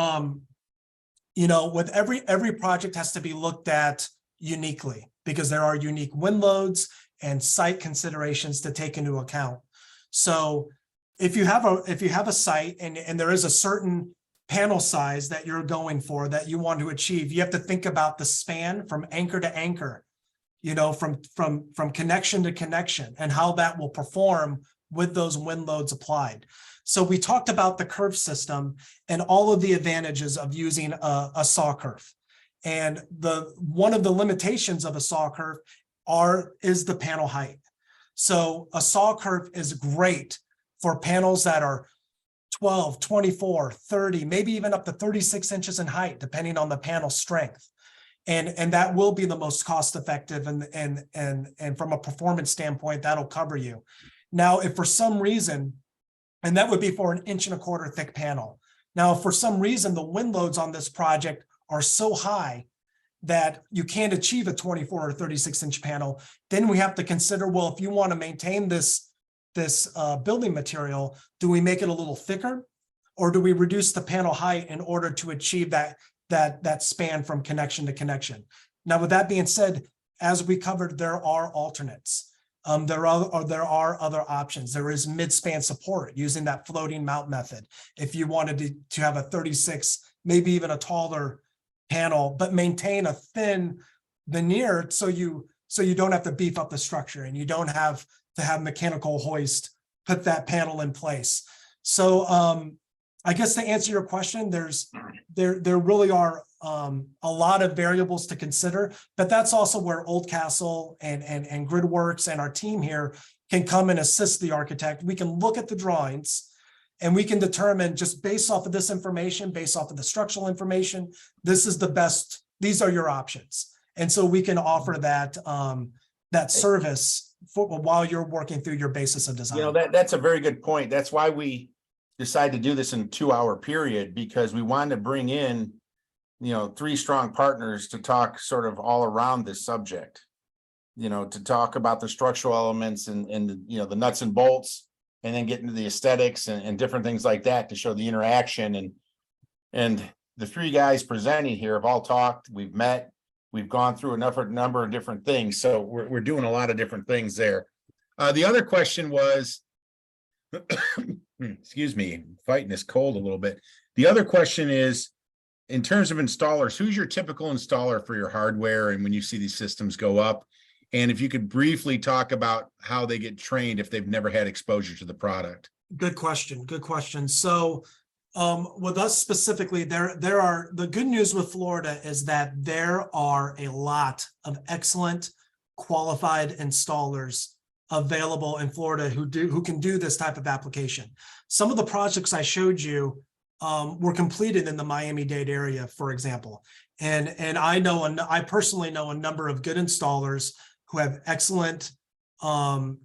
with every project has to be looked at uniquely because there are unique wind loads and site considerations to take into account. So if you have a site and there is a certain panel size that you're going for that you want to achieve, you have to think about the span from anchor to anchor, from connection to connection, and how that will perform with those wind loads applied. So we talked about the curve system and all of the advantages of using a saw curve. And one of the limitations of a saw curve is the panel height. So a saw curve is great for panels that are 12, 24, 30, maybe even up to 36 inches in height, depending on the panel strength. And that will be the most cost effective, and from a performance standpoint, that'll cover you. Now, if for some reason, and that would be for an 1.25 inch thick panel. Now, if for some reason the wind loads on this project are so high that you can't achieve a 24 or 36 inch panel, then we have to consider, well, if you want to maintain this building material, do we make it a little thicker, or do we reduce the panel height in order to achieve that span from connection to connection? Now, with that being said, as we covered, there are alternates. There are other options. There is mid-span support using that floating mount method. If you wanted to have a 36, maybe even a taller panel, but maintain a thin veneer so you don't have to beef up the structure and you don't have to have mechanical hoist put that panel in place. So I guess to answer your question, there really are a lot of variables to consider, but that's also where Oldcastle and GridWorks and our team here can come and assist the architect. We can look at the drawings and we can determine, just based off of this information, based off of the structural information, this is the best, these are your options. And so we can offer that service while you're working through your basis of design. That's a very good point. That's why we decided to do this in a 2-hour period, because we wanted to bring in 3 strong partners to talk sort of all around this subject, to talk about the structural elements and the nuts and bolts, and then get into the aesthetics and different things like that to show the interaction. And the 3 guys presenting here have all talked, we've met, we've gone through a number of different things. So we're doing a lot of different things there. The other question was, excuse me, fighting this cold a little bit. The other question is, in terms of installers, who's your typical installer for your hardware and when you see these systems go up? And if you could briefly talk about how they get trained if they've never had exposure to the product. Good question. Good question. So with us specifically, there are, the good news with Florida is that there are a lot of excellent qualified installers available in Florida who can do this type of application. Some of the projects I showed you were completed in the Miami-Dade area, for example. And I personally know a number of good installers who have excellent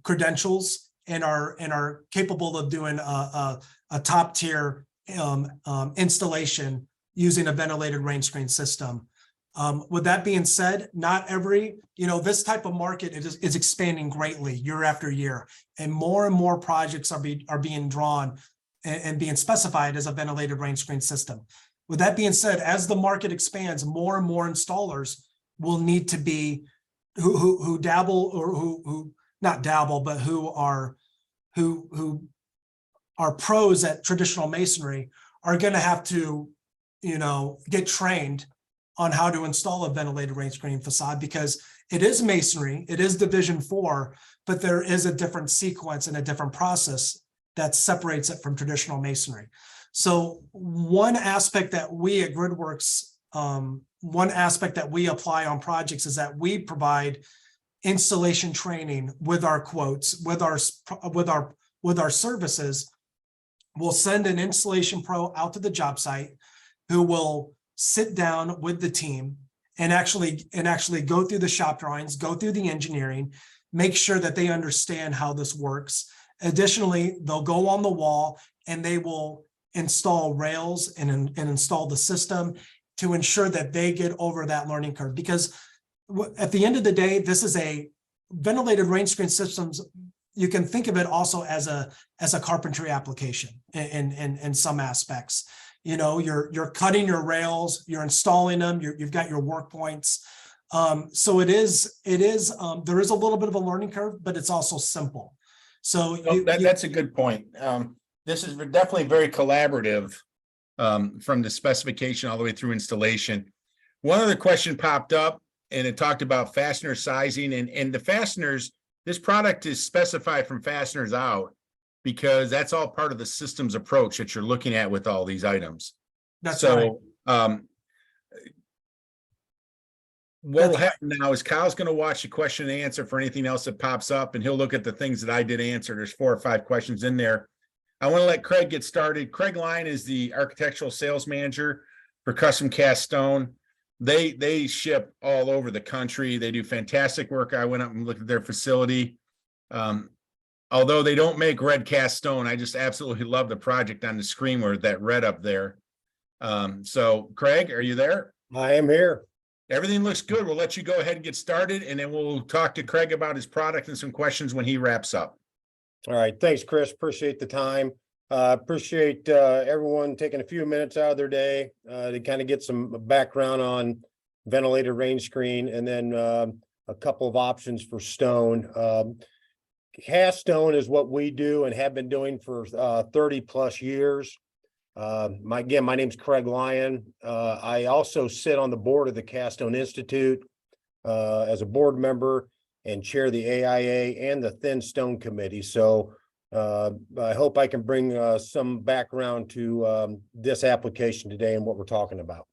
credentials and are capable of doing a top tier installation using a ventilated rain screen system. With that being said, not every, this type of market is expanding greatly year after year, and more projects are being drawn and being specified as a ventilated rain screen system. With that being said, as the market expands, more and more installers will need to be who dabble, or who not dabble, but who are pros at traditional masonry, are going to have to, get trained on how to install a ventilated rain screen facade, because it is masonry, it is Division 4, but there is a different sequence and a different process that separates it from traditional masonry. So one aspect that we at GridWorks, one aspect that we apply on projects is that we provide installation training with our quotes, with our services. We'll send an installation pro out to the job site who will sit down with the team and actually go through the shop drawings, go through the engineering, make sure that they understand how this works. Additionally, they'll go on the wall and they will install rails and install the system to ensure that they get over that learning curve. Because at the end of the day, this is a ventilated rain screen systems you can think of it also as a carpentry application in some aspects. You know, you're cutting your rails, you're installing them, you've got your work points. So there is a little bit of a learning curve, but it's also simple. So That's a good point. This is definitely very collaborative, from the specification all the way through installation. One other question popped up, and it talked about fastener sizing, and the fasteners, this product is specified from fasteners out, because that's all part of the systems approach that you're looking at with all these items. that's right. What will happen now is Kyle's going to watch the question and answer for anything else that pops up, and he'll look at the things that I did answer. There's 4 or 5 questions in there. I want to let Craig get started. Craig Lyon is the architectural sales manager for Custom Cast Stone. They ship all over the country. They do fantastic work. I went up and looked at their facility. Although they don't make red cast stone, I just absolutely love the project on the screen where that red up there. So Craig, are you there? I am here. Everything looks good. We'll let you go ahead and get started, and then we'll talk to Craig about his product and some questions when he wraps up. All right. Thanks, Chris. Appreciate the time. Appreciate everyone taking a few minutes out of their day to kind of get some background on ventilated rain screen, and then a couple of options for stone. Cast stone is what we do and have been doing for 30 plus years. My name's Craig Lyon. I also sit on the board of the Cast Stone Institute as a board member and chair the AIA and the Thin Stone Committee. So I hope I can bring some background to this application today and what we're talking about.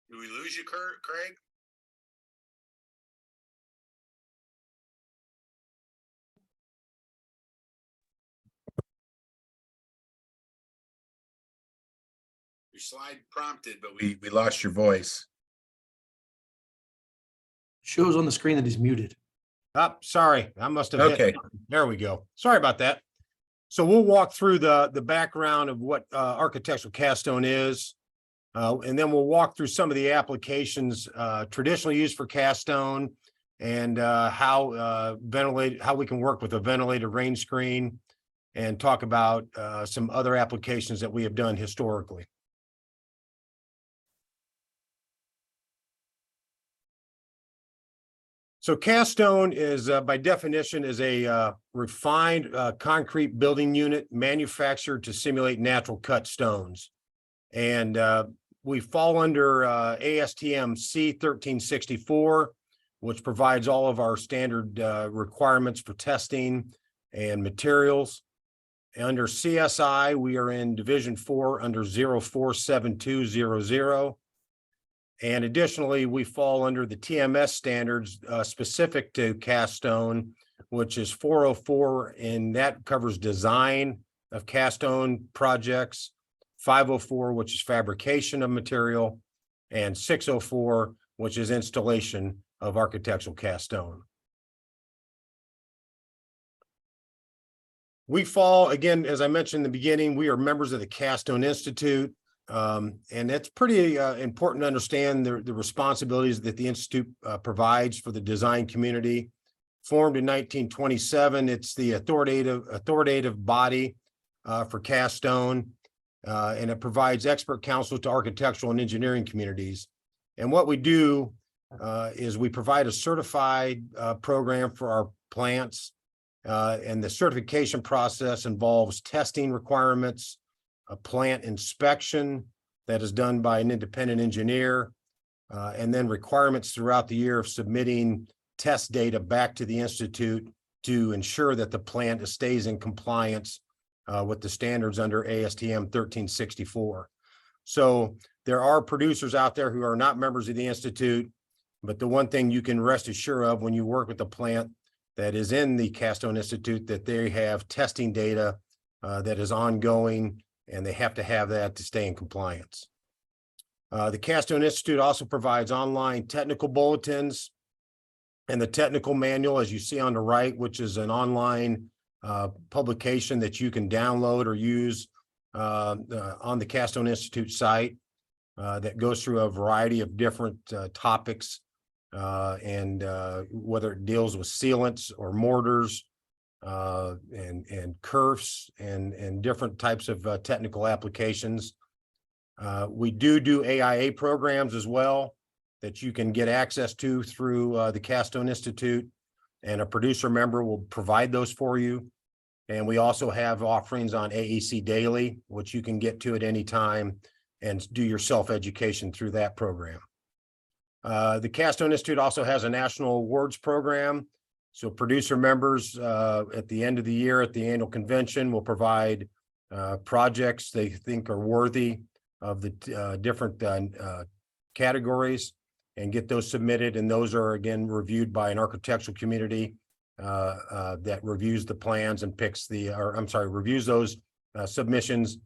Did we lose you, Craig? Your slide prompted, but we lost your voice. Shows on the screen that he's muted. Oh, sorry. I must have Okay. hit. There we go. Sorry about that. So we'll walk through the background of what architectural cast stone is. And then we'll walk through some of the applications traditionally used for cast stone, and how we can work with a ventilated rain screen, and talk about some other applications that we have done historically. So cast stone is, by definition, is a refined concrete building unit manufactured to simulate natural cut stones. And we fall under ASTM C1364, which provides all of our standard requirements for testing and materials. Under CSI, we are in Division 4 under 047200. And additionally, we fall under the TMS standards specific to cast stone, which is 404, and that covers design of cast stone projects, 504, which is fabrication of material, and 604, which is installation of architectural cast stone. We fall, again, as I mentioned in the beginning, we are members of the Cast Stone Institute. And it's pretty important to understand the responsibilities that the Institute provides for the design community. Formed in 1927, it's the authoritative body for cast stone, and it provides expert counsel to architectural and engineering communities. And what we do is we provide a certified program for our plants, and the certification process involves testing requirements, a plant inspection that is done by an independent engineer, and then requirements throughout the year of submitting test data back to the Institute to ensure that the plant stays in compliance with the standards under ASTM 1364. So there are producers out there who are not members of the Institute, but the one thing you can rest assured of when you work with a plant that is in the Cast Stone Institute, that they have testing data that is ongoing and they have to have that to stay in compliance. The Capstone Institute also provides online technical bulletins and the technical manual, as you see on the right, which is an online publication that you can download or use on the Capstone Institute site that goes through a variety of different topics and whether it deals with sealants or mortars and kerfs and different types of technical applications. We do AIA programs as well that you can get access to through the Capstone Institute, and a producer member will provide those for you. And we also have offerings on AEC Daily, which you can get to at any time and do your self-education through that program. The Capstone Institute also has a national awards program. So producer members at the end of the year at the annual convention will provide projects they think are worthy of the different categories and get those submitted. And those are again reviewed by an architectural community that reviews the plans and picks reviews those submissions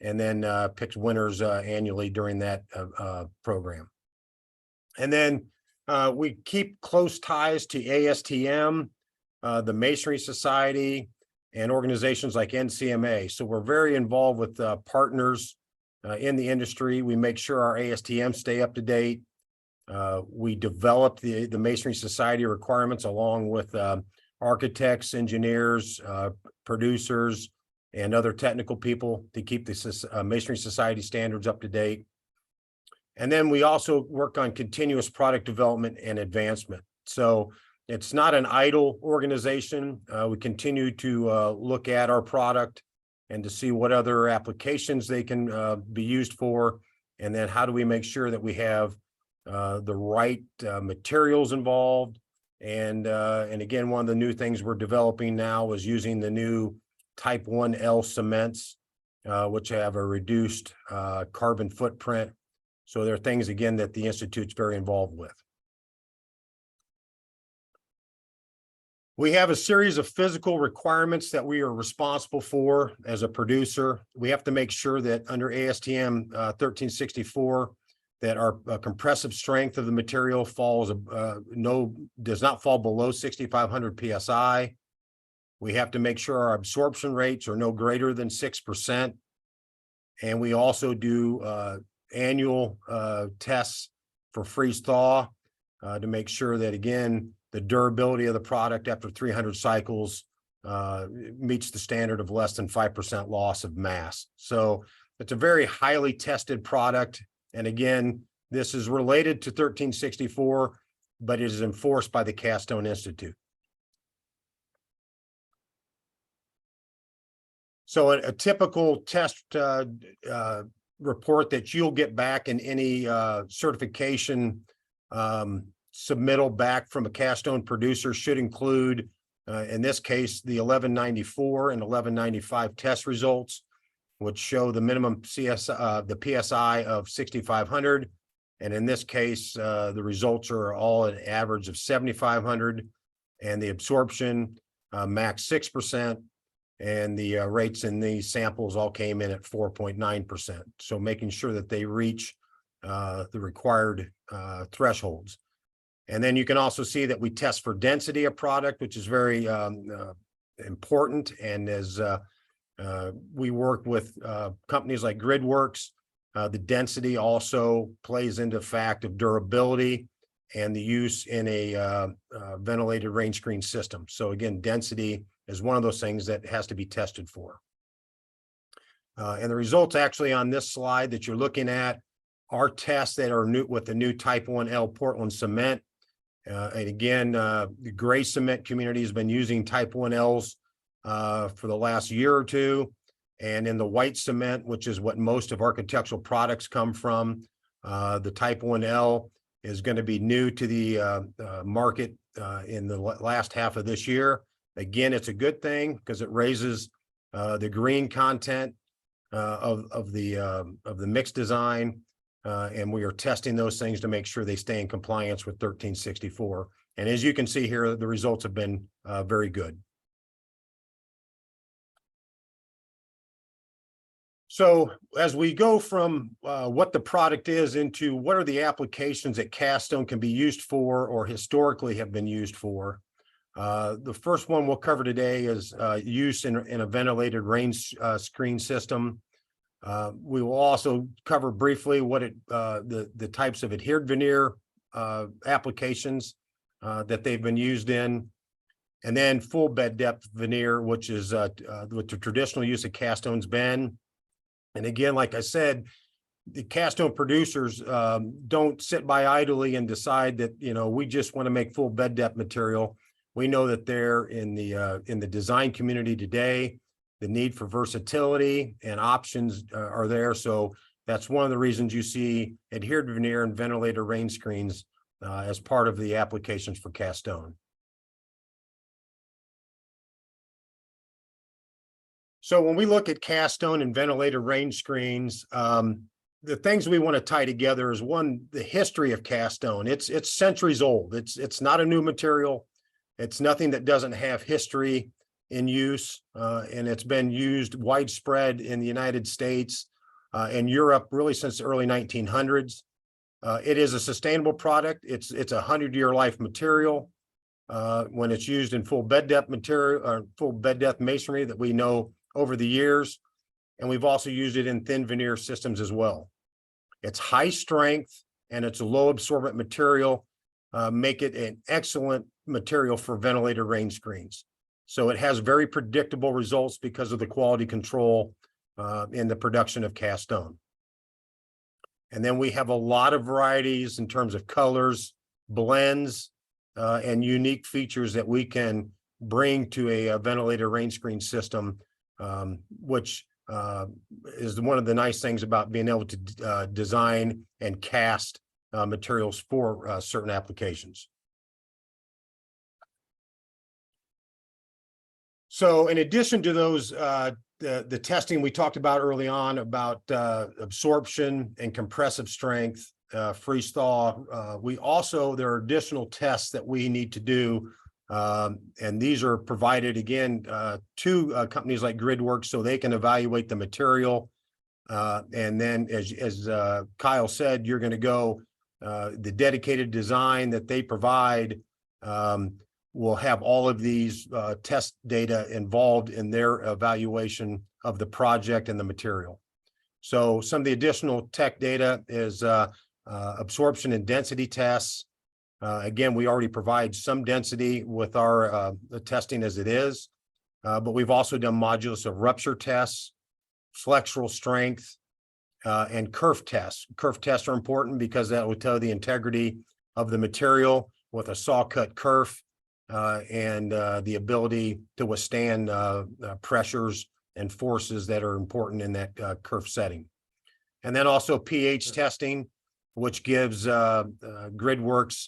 and then picks winners annually during that program. And then we keep close ties to ASTM, the Masonry Society, and organizations like NCMA. So we're very involved with partners in the industry. We make sure our ASTM stay up to date. We develop the Masonry Society requirements along with architects, engineers, producers, and other technical people to keep the Masonry Society standards up to date. And then we also work on continuous product development and advancement. So it's not an idle organization. We continue to look at our product and to see what other applications they can be used for. And then how do we make sure that we have the right materials involved. And again, one of the new things we're developing now is using the new Type 1L cements, which have a reduced carbon footprint. So there are things, again, that the Institute's very involved with. We have a series of physical requirements that we are responsible for as a producer. We have to make sure that under ASTM 1364, that our compressive strength of the material does not fall below 6,500 PSI. We have to make sure our absorption rates are no greater than 6%. And we also do annual tests for freeze thaw to make sure that, again, the durability of the product after 300 cycles meets the standard of less than 5% loss of mass. So it's a very highly tested product. And again, this is related to 1364, but it is enforced by the Capstone Institute. So a typical test report that you'll get back in any certification submittal back from a Capstone producer should include, in this case, the 1194 and 1195 test results, which show the minimum the PSI of 6,500. And in this case, the results are all an average of 7,500, and the absorption max 6%. And the rates in these samples all came in at 4.9%. So making sure that they reach the required thresholds. And then you can also see that we test for density of product, which is very important. And as we work with companies like Gridworks, the density also plays into the fact of durability and the use in a ventilated rain screen system. So again, density is one of those things that has to be tested for. And the results actually on this slide that you're looking at are tests that are new with the new Type 1L Portland cement. And again, the gray cement community has been using Type 1Ls for the last year or two. And in the white cement, which is what most of architectural products come from, the Type 1L is going to be new to the market in the last half of this year. Again, it's a good thing because it raises the green content of the mix design, and we are testing those things to make sure they stay in compliance with 1364. And as you can see here, the results have been very good. So as we go from what the product is into what are the applications that cast stone can be used for or historically have been used for, the first one we'll cover today is use in a ventilated rain screen system. We will also cover briefly what the types of adhered veneer applications that they've been used in, and then full bed depth veneer, which is what the traditional use of cast stone's been. And again, like I said, the cast stone producers don't sit by idly and decide that, you know, we just want to make full bed depth material. We know that they're in the design community today. The need for versatility and options are there. So that's one of the reasons you see adhered veneer and ventilated rain screens as part of the applications for cast stone. So when we look at cast stone and ventilated rain screens, the things we want to tie together is one, the history of cast stone. It's centuries old. It's not a new material. It's nothing that doesn't have history in use, and it's been used widespread in the United States and Europe really since the early 1900s. It is a sustainable product. It's a 100-year life material when it's used in full bed depth material or full bed depth masonry that we know over the years. And we've also used it in thin veneer systems as well. It's high strength and it's a low absorbent material, make it an excellent material for ventilated rain screens. So it has very predictable results because of the quality control in the production of cast stone. And then we have a lot of varieties in terms of colors, blends, and unique features that we can bring to a ventilated rain screen system, which is one of the nice things about being able to design and cast materials for certain applications. So in addition to those, the testing we talked about early on about absorption and compressive strength, freeze thaw, there are additional tests that we need to do. And these are provided again to companies like Gridworks so they can evaluate the material. And then as Kyle said, you're going to go, the dedicated design that they provide will have all of these test data involved in their evaluation of the project and the material. So some of the additional tech data is absorption and density tests. Again, we already provide some density with our testing as it is, but we've also done modulus of rupture tests, flexural strength, and kerf tests. Kerf tests are important because that will tell the integrity of the material with a saw cut kerf and the ability to withstand pressures and forces that are important in that kerf setting. And then also pH testing, which gives Gridworks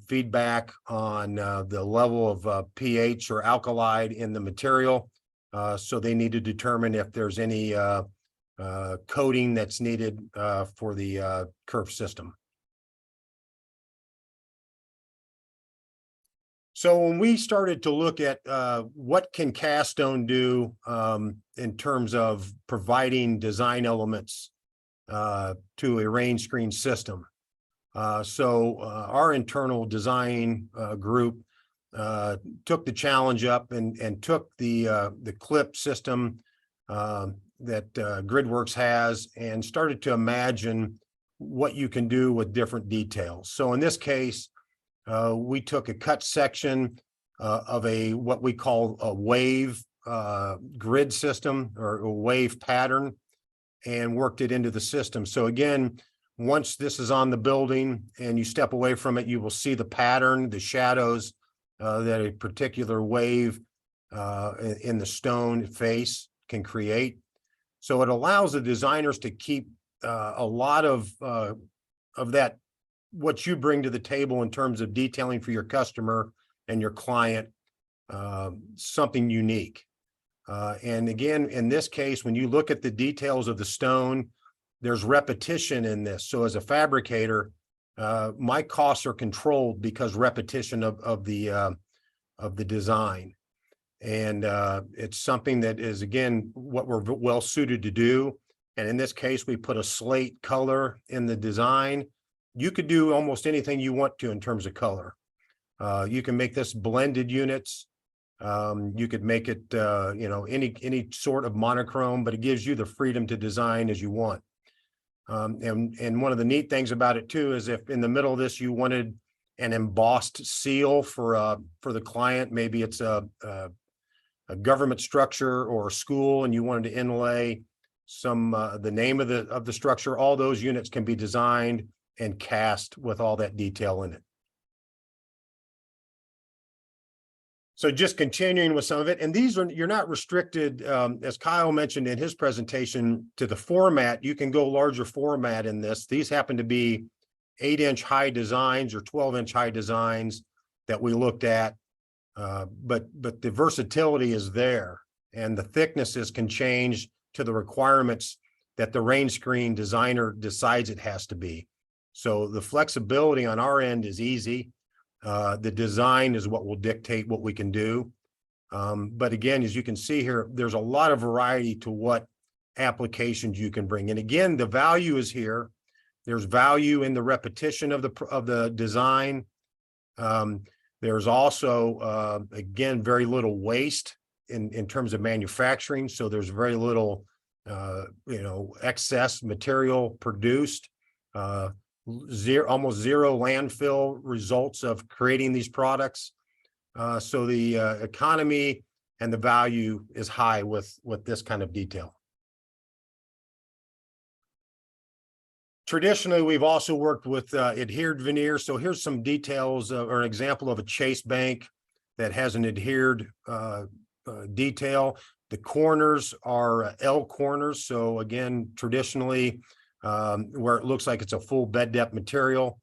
feedback on the level of pH or alkali in the material. So they need to determine if there's any coating that's needed for the kerf system. So when we started to look at what can cast stone do in terms of providing design elements to a rain screen system, our internal design group took the challenge up and took the clip system that Gridworks has and started to imagine what you can do with different details. So in this case, we took a cut section of what we call a wave grid system or a wave pattern and worked it into the system. So again, once this is on the building and you step away from it, you will see the pattern, the shadows that a particular wave in the stone face can create. So it allows the designers to keep a lot of that, what you bring to the table in terms of detailing for your customer and your client, something unique. And again, in this case, when you look at the details of the stone, there's repetition in this. So as a fabricator, my costs are controlled because repetition of the design. And it's something that is, again, what we're well suited to do. And in this case, we put a slate color in the design. You could do almost anything you want to in terms of color. You can make this blended units. You could make it, any sort of monochrome, but it gives you the freedom to design as you want. And one of the neat things about it too is if in the middle of this you wanted an embossed seal for the client, maybe it's a government structure or a school, and you wanted to inlay some the name of the structure, all those units can be designed and cast with all that detail in it. So just continuing with some of it, and you're not restricted, as Kyle mentioned in his presentation, to the format. You can go larger format in this. These happen to be 8-inch high designs or 12-inch high designs that we looked at, but the versatility is there, and the thicknesses can change to the requirements that the rain screen designer decides it has to be. So the flexibility on our end is easy. The design is what will dictate what we can do. But again, as you can see here, there's a lot of variety to what applications you can bring. And again, the value is here. There's value in the repetition of the design. There's also, again, very little waste in terms of manufacturing. So there's very little, excess material produced. Almost zero landfill results of creating these products. So the economy and the value is high with this kind of detail. Traditionally, we've also worked with adhered veneer. So here's some details or an example of a chase bank that has an adhered detail. The corners are L corners. So again, traditionally, where it looks like it's a full bed depth material.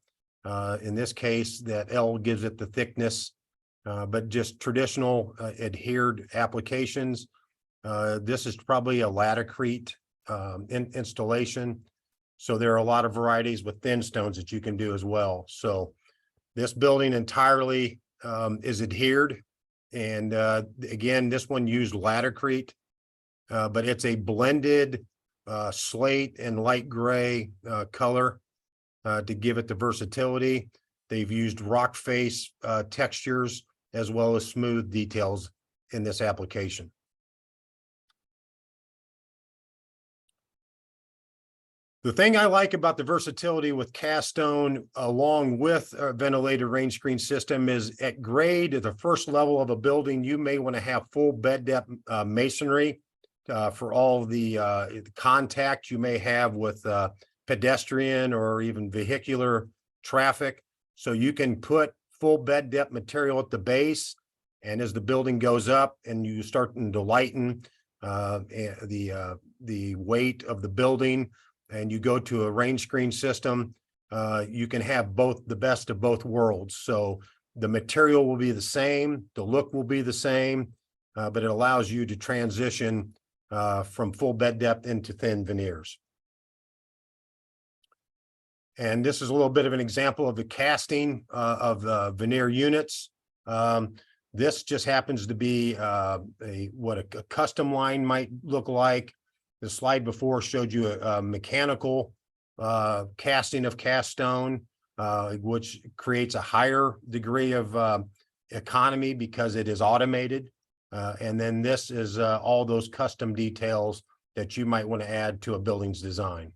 In this case, that L gives it the thickness, but just traditional adhered applications. This is probably a Laticrete installation. So there are a lot of varieties with thin stones that you can do as well. So this building entirely is adhered. And again, this one used Laticrete, but it's a blended slate and light gray color to give it the versatility. They've used rock face textures as well as smooth details in this application. The thing I like about the versatility with cast stone along with a ventilated rain screen system is at grade, at the first level of a building, you may want to have full bed depth masonry for all the contact you may have with pedestrian or even vehicular traffic. So you can put full bed depth material at the base, and as the building goes up and you start to lighten the weight of the building, and you go to a rain screen system, you can have the best of both worlds. So the material will be the same, the look will be the same, but it allows you to transition from full bed depth into thin veneers. And this is a little bit of an example of the casting of the veneer units. This just happens to be what a custom line might look like. The slide before showed you a mechanical casting of cast stone, which creates a higher degree of economy because it is automated. And then this is all those custom details that you might want to add to a building's design.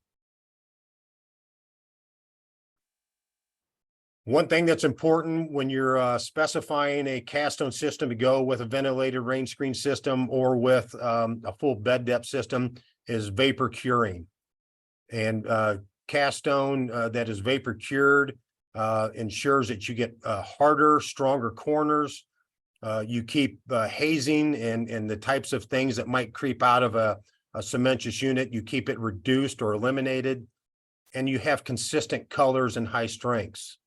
One thing that's important when you're specifying a cast stone system to go with a ventilated rain screen system or with a full bed depth system is vapor curing. And cast stone that is vapor cured ensures that you get harder, stronger corners. You keep hazing and the types of things that might creep out of a cementitious unit, you keep it reduced or eliminated, and you have consistent colors and high strengths.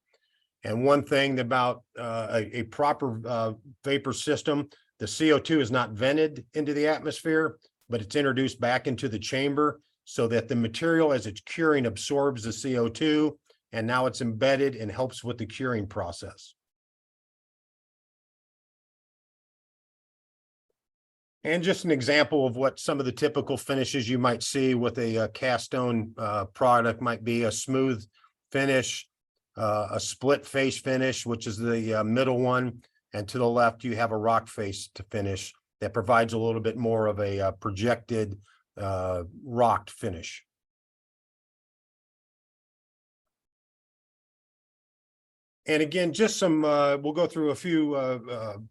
And one thing about a proper vapor system, the CO2 is not vented into the atmosphere, but it's introduced back into the chamber so that the material as it's curing absorbs the CO2, and now it's embedded and helps with the curing process. And just an example of what some of the typical finishes you might see with a cast stone product might be: a smooth finish, a split face finish, which is the middle one. And to the left, you have a rock face to finish that provides a little bit more of a projected rocked finish. And again, just some, we'll go through a few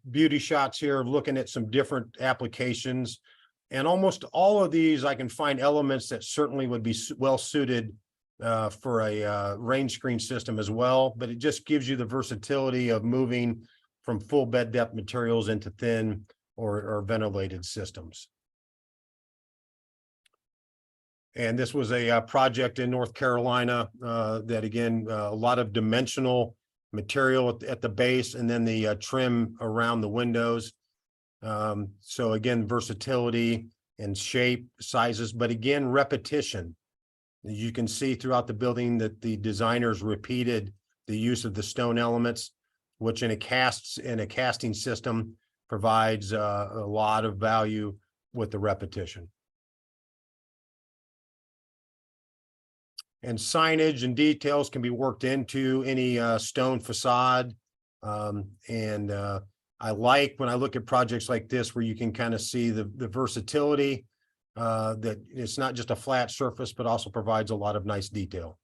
beauty shots here, looking at some different applications. And almost all of these, I can find elements that certainly would be well suited for a rain screen system as well. But it just gives you the versatility of moving from full bed depth materials into thin or ventilated systems. And this was a project in North Carolina that, again, a lot of dimensional material at the base, and then the trim around the windows. So again, versatility and shape, sizes, but again, repetition. You can see throughout the building that the designers repeated the use of the stone elements, which in a casting system provides a lot of value with the repetition. And signage and details can be worked into any stone facade. I like when I look at projects like this where you can kind of see the versatility, that it's not just a flat surface, but also provides a lot of nice detail.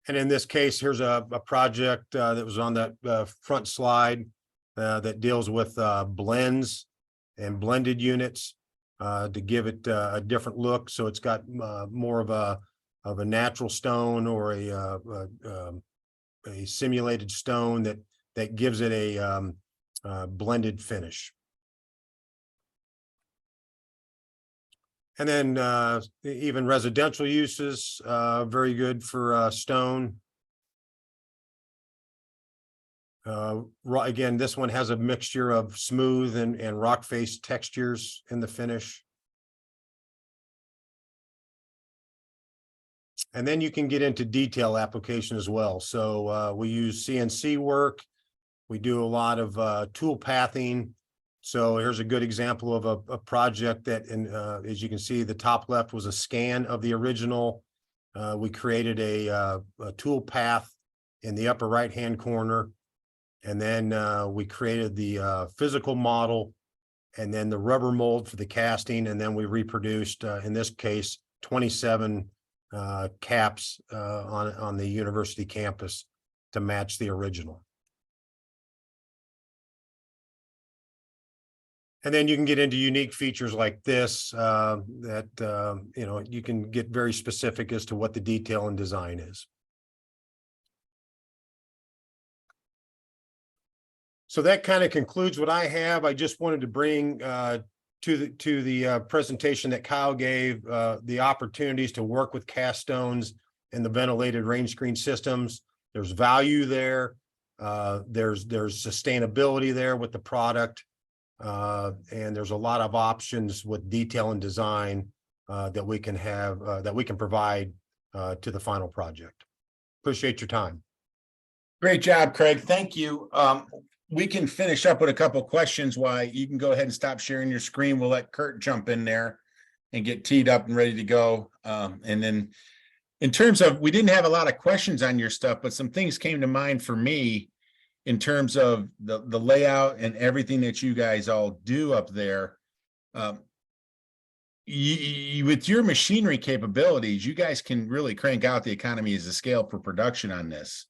And in this case, here's a project that was on that front slide that deals with blends and blended units. To give it a different look, so it's got more of a natural stone or a simulated stone that gives it a blended finish. And then even residential uses, very good for stone. Again, this one has a mixture of smooth and rock face textures in the finish. And then you can get into detail application as well. So we use CNC work. We do a lot of tool pathing. So here's a good example of a project that, as you can see, the top left was a scan of the original. We created a tool path in the upper right-hand corner. And then we created the physical model, and then the rubber mold for the casting. And then we reproduced, in this case, 27 caps on the university campus to match the original. And then you can get into unique features like this that, you can get very specific as to what the detail and design is. So that kind of concludes what I have. I just wanted to bring to the presentation that Kyle gave, the opportunities to work with cast stones and the ventilated rain screen systems. There's value there. There's sustainability there with the product. And there's a lot of options with detail and design that we can have, that we can provide to the final project. Appreciate your time. Great job, Craig. Thank you. We can finish up with a couple of questions. Why you can go ahead and stop sharing your screen. We'll let Kurt jump in there and get teed up and ready to go. And then in terms of, we didn't have a lot of questions on your stuff, but some things came to mind for me in terms of the layout and everything that you guys all do up there. With your machinery capabilities, you guys can really crank out the economies of scale for production on this.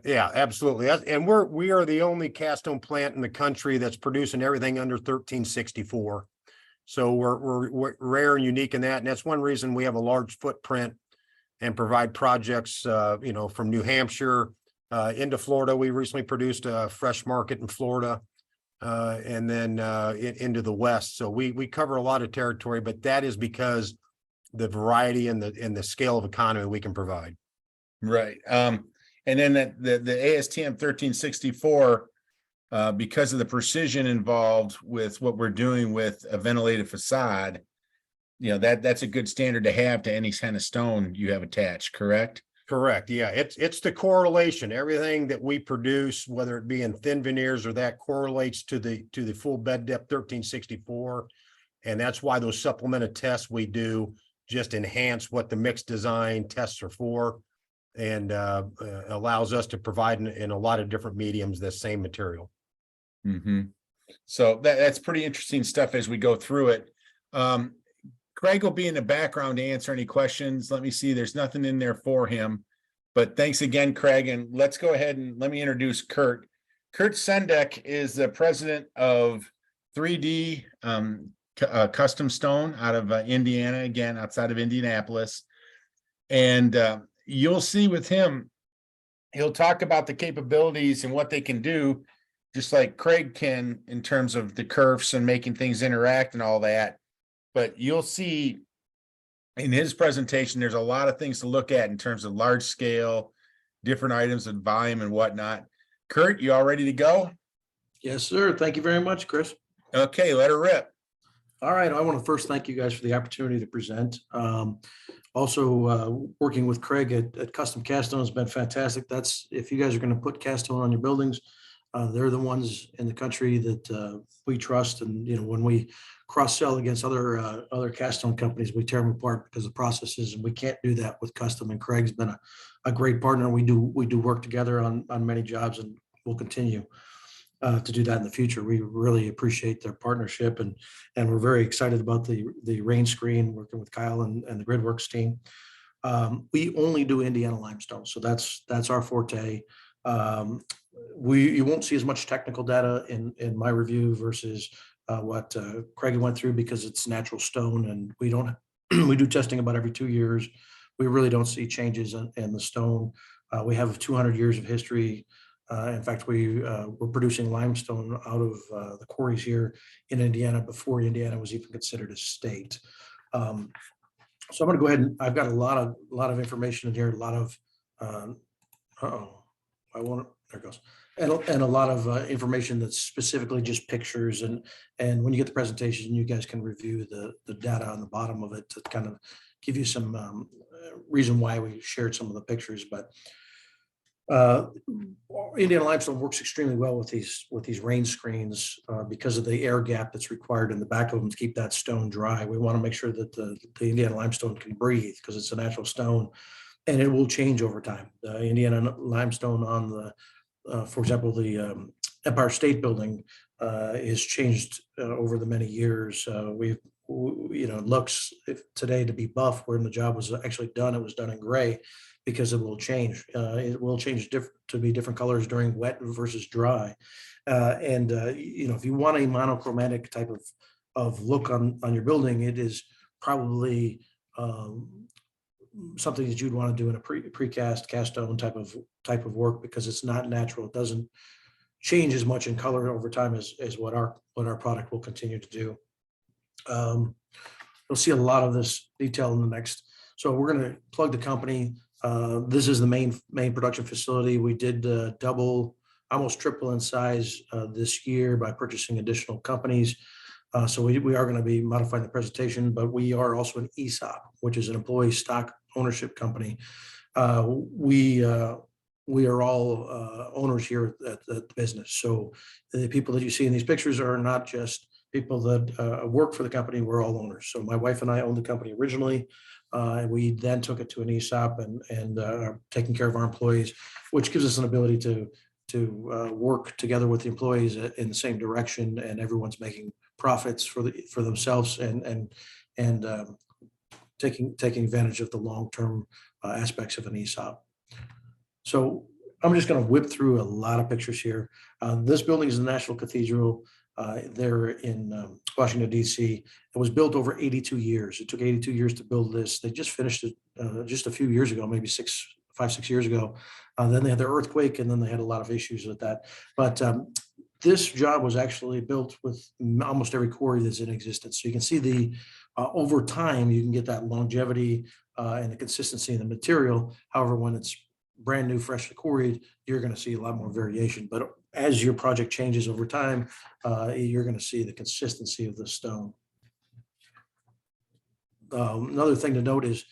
Yeah, absolutely. And we are the only cast stone plant in the country that's producing everything under 1364. So we're rare and unique in that. And that's one reason we have a large footprint and provide projects, from New Hampshire into Florida. We recently produced a fresh market in Florida, and then into the West. So we cover a lot of territory, but that is because the variety and the scale of economy we can provide. Right. And then the ASTM 1364, because of the precision involved with what we're doing with a ventilated facade, that's a good standard to have to any kind of stone you have attached, correct? Correct. Yeah, it's the correlation. Everything that we produce, whether it be in thin veneers or that, correlates to the full bed depth 1364. And that's why those supplemented tests we do just enhance what the mixed design tests are for, and allows us to provide in a lot of different mediums the same material. So that's pretty interesting stuff as we go through it. Craig will be in the background to answer any questions. Let me see, there's nothing in there for him. But thanks again, Craig. And let's go ahead and let me introduce Kurt. Kurt Sendek is the president of 3D Custom Stone out of Indiana, again, outside of Indianapolis. And you'll see with him, he'll talk about the capabilities and what they can do, just like Craig can in terms of the curves and making things interact and all that. But you'll see in his presentation, there's a lot of things to look at in terms of large scale, different items and volume and whatnot. Kurt, you all ready to go? Yes, sir. Thank you very much, Chris. Okay, let her rip. All right. I want to first thank you guys for the opportunity to present. Also, working with Craig at Custom Cast Stone has been fantastic. That's, if you guys are going to put cast stone on your buildings, they're the ones in the country that we trust. And, you know, when we cross-sell against other cast stone companies, we tear them apart because of processes, and we can't do that with Custom. And Craig's been a great partner. We do work together on many jobs, and we'll continue to do that in the future. We really appreciate their partnership, and we're very excited about the rain screen, working with Kyle and the Gridworks team. We only do Indiana limestone, so that's our forte. You won't see as much technical data in my review versus what Craig went through, because it's natural stone, and we do testing about every 2 years. We really don't see changes in the stone. We have 200 years of history. In fact, we're producing limestone out of the quarries here in Indiana before Indiana was even considered a state. So I'm going to go ahead and I've got a lot of information in here, a lot of there it goes. And a lot of information that's specifically just pictures, and when you get the presentation, you guys can review the data on the bottom of it to kind of give you some reason why we shared some of the pictures. But Indiana limestone works extremely well with these rain screens because of the air gap that's required in the back of them to keep that stone dry. We want to make sure that the Indiana limestone can breathe, because it's a natural stone, and it will change over time. The Indiana limestone on the for example, the Empire State Building is changed over the many years. It looks today to be buff, when the job was actually done, it was done in gray, because it will change. It will change to be different colors during wet versus dry. If you want a monochromatic type of look on your building, it is probably something that you'd want to do in a precast cast stone type of work, because it's not natural. It doesn't change as much in color over time as what our product will continue to do. You'll see a lot of this detail in the next. So we're going to plug the company. This is the main production facility. We did almost triple in size this year by purchasing additional companies. So we are going to be modifying the presentation, but we are also an ESOP, which is an employee stock ownership company. We are all owners here at the business. So the people that you see in these pictures are not just people that work for the company. We're all owners. So my wife and I owned the company originally. And we then took it to an ESOP and are taking care of our employees, which gives us an ability to work together with the employees in the same direction, and everyone's making profits for themselves and taking advantage of the long-term aspects of an ESOP. So I'm just going to whip through a lot of pictures here. This building is the National Cathedral. They're in Washington, D.C. It was built over 82 years. It took 82 years to build this. They just finished it just a few years ago, maybe 5-6 years ago. Then they had their earthquake, and then they had a lot of issues with that. But this job was actually built with almost every quarry that's in existence. So you can see over time, you can get that longevity and the consistency in the material. However, when it's brand new, freshly quarried, you're going to see a lot more variation. But as your project changes over time, you're going to see the consistency of the stone. Another thing to note is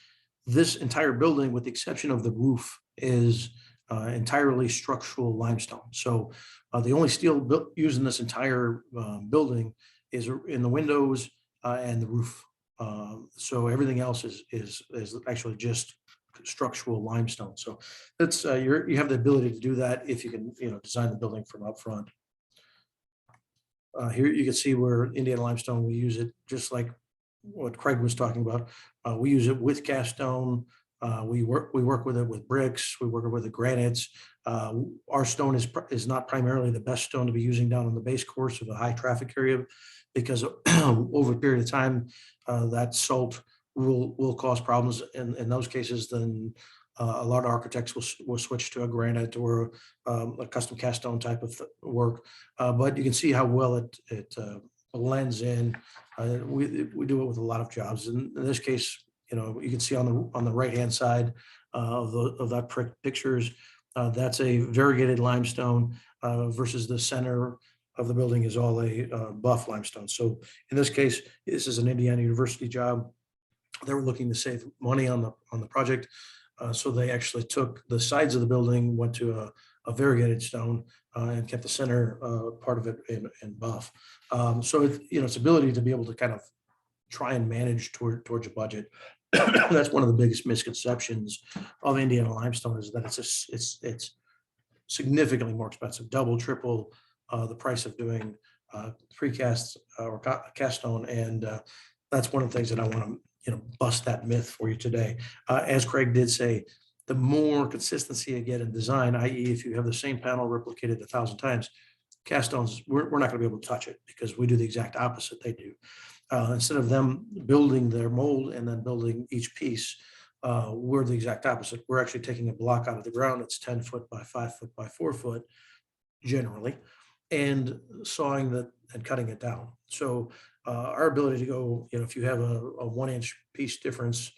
This entire building, with the exception of the roof, is entirely structural limestone. So the only steel used in this entire building is in the windows and the roof. So everything else is actually just structural limestone. So that's you have the ability to do that if you can, design the building from up front. Here you can see where Indiana limestone, we use it just like what Craig was talking about. We use it with cast stone. We work with it with bricks. We work with the granites. Our stone is not primarily the best stone to be using down on the base course of a high traffic area, because over a period of time, that salt will cause problems in those cases. Then a lot of architects will switch to a granite or a custom cast stone type of work. But you can see how well it blends in. We do it with a lot of jobs. In this case, you can see on the right hand side of that pictures, that's a variegated limestone versus the center of the building is all a buff limestone. So in this case, this is an Indiana University job. They were looking to save money on the project. So they actually took the sides of the building, went to a variegated stone and kept the center part of it in buff. So its ability to be able to kind of try and manage towards a budget. That's one of the biggest misconceptions of Indiana limestone, is that it's significantly more expensive, double, triple the price of doing precast or cast stone. And that's one of the things that I want to bust that myth for you today. As Craig did say, the more consistency you get in design, i.e. if you have the same panel replicated 1,000 times, cast stones, we're not going to be able to touch it, because we do the exact opposite they do. Instead of them building their mold and then building each piece, we're the exact opposite. We're actually taking a block out of the ground that's 10 foot by 5 foot by 4 foot generally, and sawing that and cutting it down. So our ability to go, if you have a 1 inch piece difference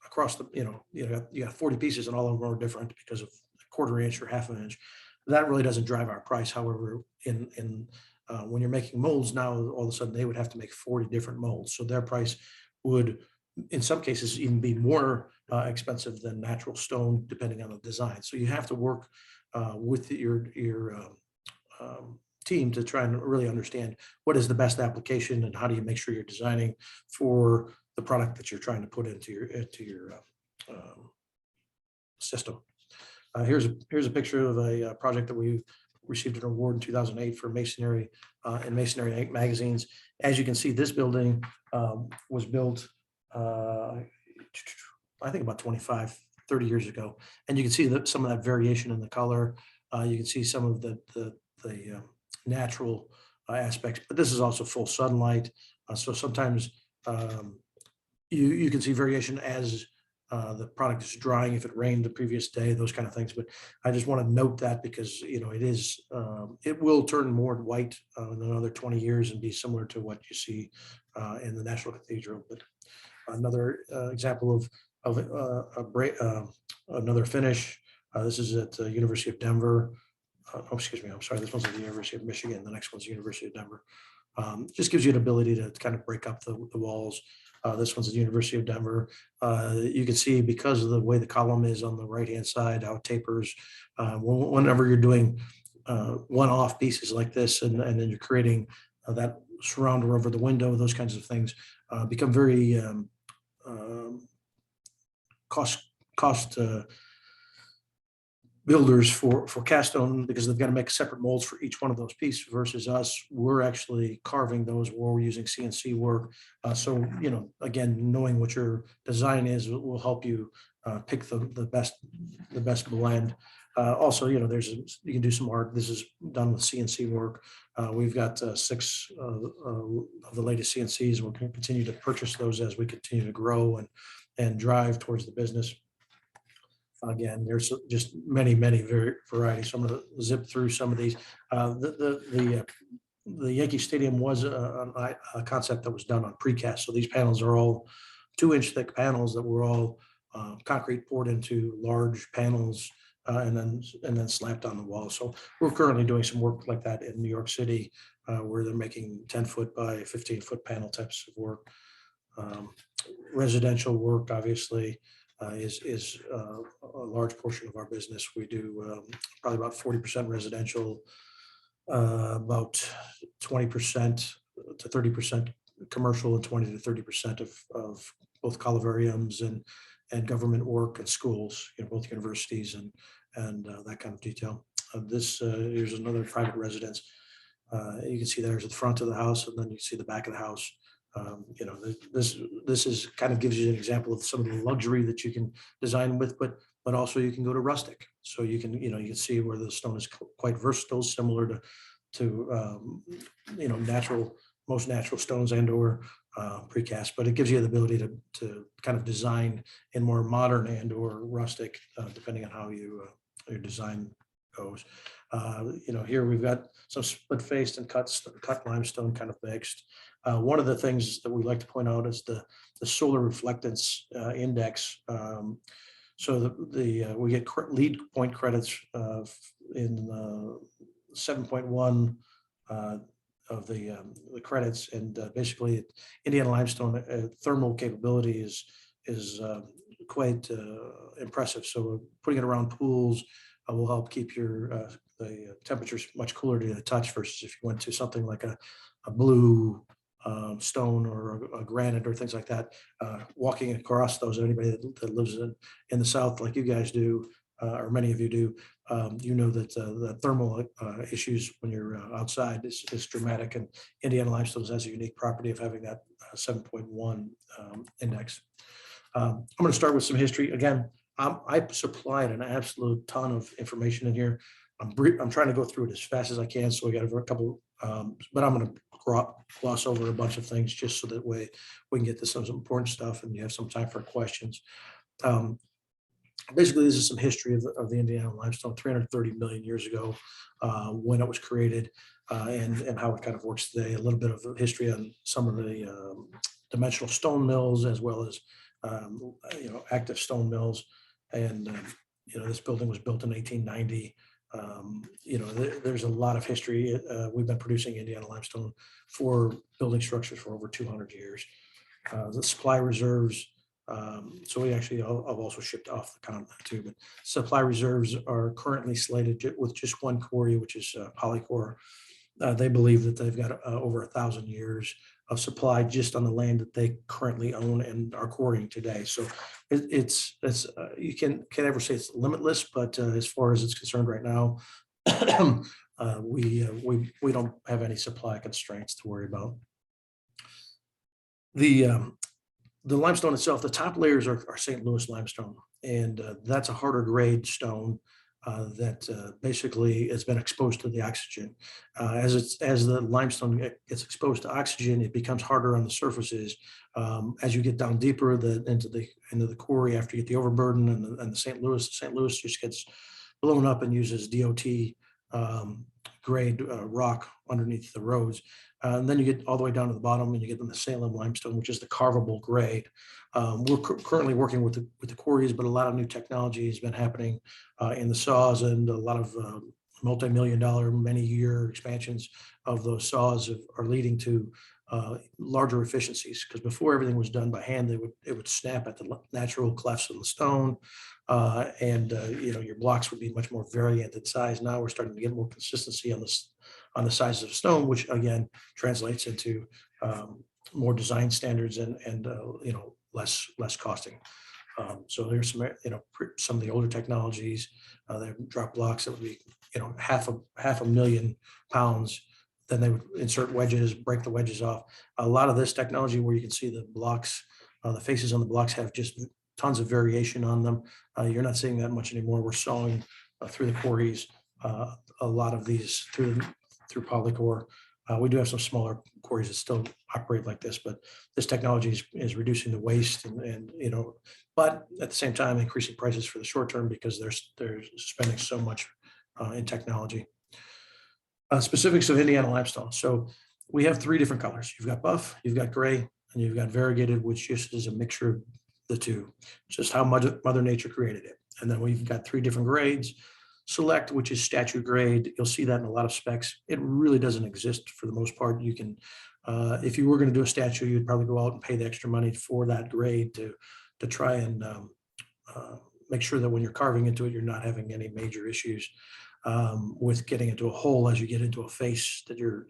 across the, you got 40 pieces and all of them are different because of a 1/4 inch or 1/2 inch. That really doesn't drive our price. However, when you're making molds now, all of a sudden they would have to make 40 different molds. So their price would, in some cases, even be more expensive than natural stone, depending on the design. So you have to work with your team to try and really understand what is the best application and how do you make sure you're designing for the product that you're trying to put into your system. Here's a picture of a project that we received an award in 2008 for masonry and masonry magazines. As you can see, this building was built, I think about 25, 30 years ago. And you can see that some of that variation in the color. You can see some of the natural aspects, but this is also full sunlight. So sometimes you can see variation as the product is drying, if it rained the previous day, those kind of things. But I just want to note that because, it will turn more white in another 20 years and be similar to what you see in the National Cathedral. But another example of another finish. This is at the University of Denver. Excuse me, I'm sorry. This one's at the University of Michigan. The next one's the University of Denver. Just gives you an ability to kind of break up the walls. This one's at the University of Denver. You can see, because of the way the column is on the right-hand side, how it tapers. Whenever you're doing one-off pieces like this, and then you're creating that surrounder over the window, those kinds of things become very cost builders for cast stone, because they've got to make separate molds for each one of those pieces, versus us, we're actually carving those where we're using CNC work. So, again, knowing what your design is will help you pick the best blend. Also, you can do some art. This is done with CNC work. We've got 6 of the latest CNCs. We'll continue to purchase those as we continue to grow and drive towards the business. Again, there's just many varieties. So I'm going to zip through some of these. The Yankee Stadium was a concept that was done on precast. So these panels are all 2-inch thick panels that were all concrete poured into large panels and then slapped on the wall. So we're currently doing some work like that in New York City, where they're making 10 foot by 15 foot panel types of work. Residential work, obviously, is a large portion of our business. We do probably about 40% residential, about 20% to 30% commercial, and 20 to 30% of both colivariums and government work and schools, both universities and that kind of detail. Here's another private residence. You can see there's the front of the house, and then you see the back of the house. This is kind of gives you an example of some of the luxury that you can design with, but also you can go to rustic. So you can see where the stone is quite versatile, similar to most natural stones and or precast, but it gives you the ability to kind of design in more modern and or rustic, depending on how your design goes. Here we've got some split faced and cut limestone kind of mixed. One of the things that we like to point out is the solar reflectance index. So we get lead point credits in 7.1 of the credits, and basically Indiana limestone thermal capability is quite impressive. So putting it around pools will help keep the temperatures much cooler to the touch versus if you went to something like a blue stone or a granite or things like that. Walking across those, anybody that lives in the South like you guys do, or many of you do, that the thermal issues when you're outside is dramatic, and Indiana limestone has a unique property of having that 7.1 index. I'm going to start with some history. Again, I supplied an absolute ton of information in here. I'm trying to go through it as fast as I can, so we got a couple, but I'm going to gloss over a bunch of things just so that way we can get to some important stuff and you have some time for questions. Basically, this is some history of the Indiana limestone 330 million years ago, when it was created, and how it kind of works today. A little bit of history on some of the dimensional stone mills, as well as active stone mills. And this building was built in 1890. There's a lot of history. We've been producing Indiana limestone for building structures for over 200 years. The supply reserves. So we actually have also shipped off the continent too, but supply reserves are currently slated with just one quarry, which is Polycore. They believe that they've got over 1,000 years of supply just on the land that they currently own and are quarrying today. So it's you can never say it's limitless, but as far as it's concerned right now, we don't have any supply constraints to worry about. The limestone itself, the top layers are St. Louis limestone, and that's a harder grade stone that basically has been exposed to the oxygen. As the limestone gets exposed to oxygen, it becomes harder on the surfaces. As you get down deeper into the quarry, after you get the overburden and the St. Louis just gets blown up and uses DOT grade rock underneath the roads. And then you get all the way down to the bottom and you get them the Salem limestone, which is the carvable grade. We're currently working with the quarries, but a lot of new technology has been happening in the saws, and a lot of multi-million-dollar, many-year expansions of those saws are leading to larger efficiencies. Because before everything was done by hand, it would snap at the natural clefts of the stone, and your blocks would be much more variant in size. Now we're starting to get more consistency on the size of stone, which again translates into more design standards and less costing. So there's some of the older technologies. They drop blocks that would be half a million pounds. Then they would insert wedges, break the wedges off. A lot of this technology, where you can see the blocks, the faces on the blocks have just tons of variation on them. You're not seeing that much anymore. We're sawing through the quarries a lot of these through Polycore. We do have some smaller quarries that still operate like this, but this technology is reducing the waste and but at the same time increasing prices for the short term because they're spending so much in technology. Specifics of Indiana limestone. So we have three different colors. You've got buff, you've got gray, and you've got variegated, which just is a mixture of the two, just how Mother Nature created it. And then we've got three different grades. Select, which is statute grade, you'll see that in a lot of specs. It really doesn't exist for the most part. You can, if you were going to do a statue, you'd probably go out and pay the extra money for that grade to try and make sure that when you're carving into it, you're not having any major issues with getting into a hole as you get into a face that you're,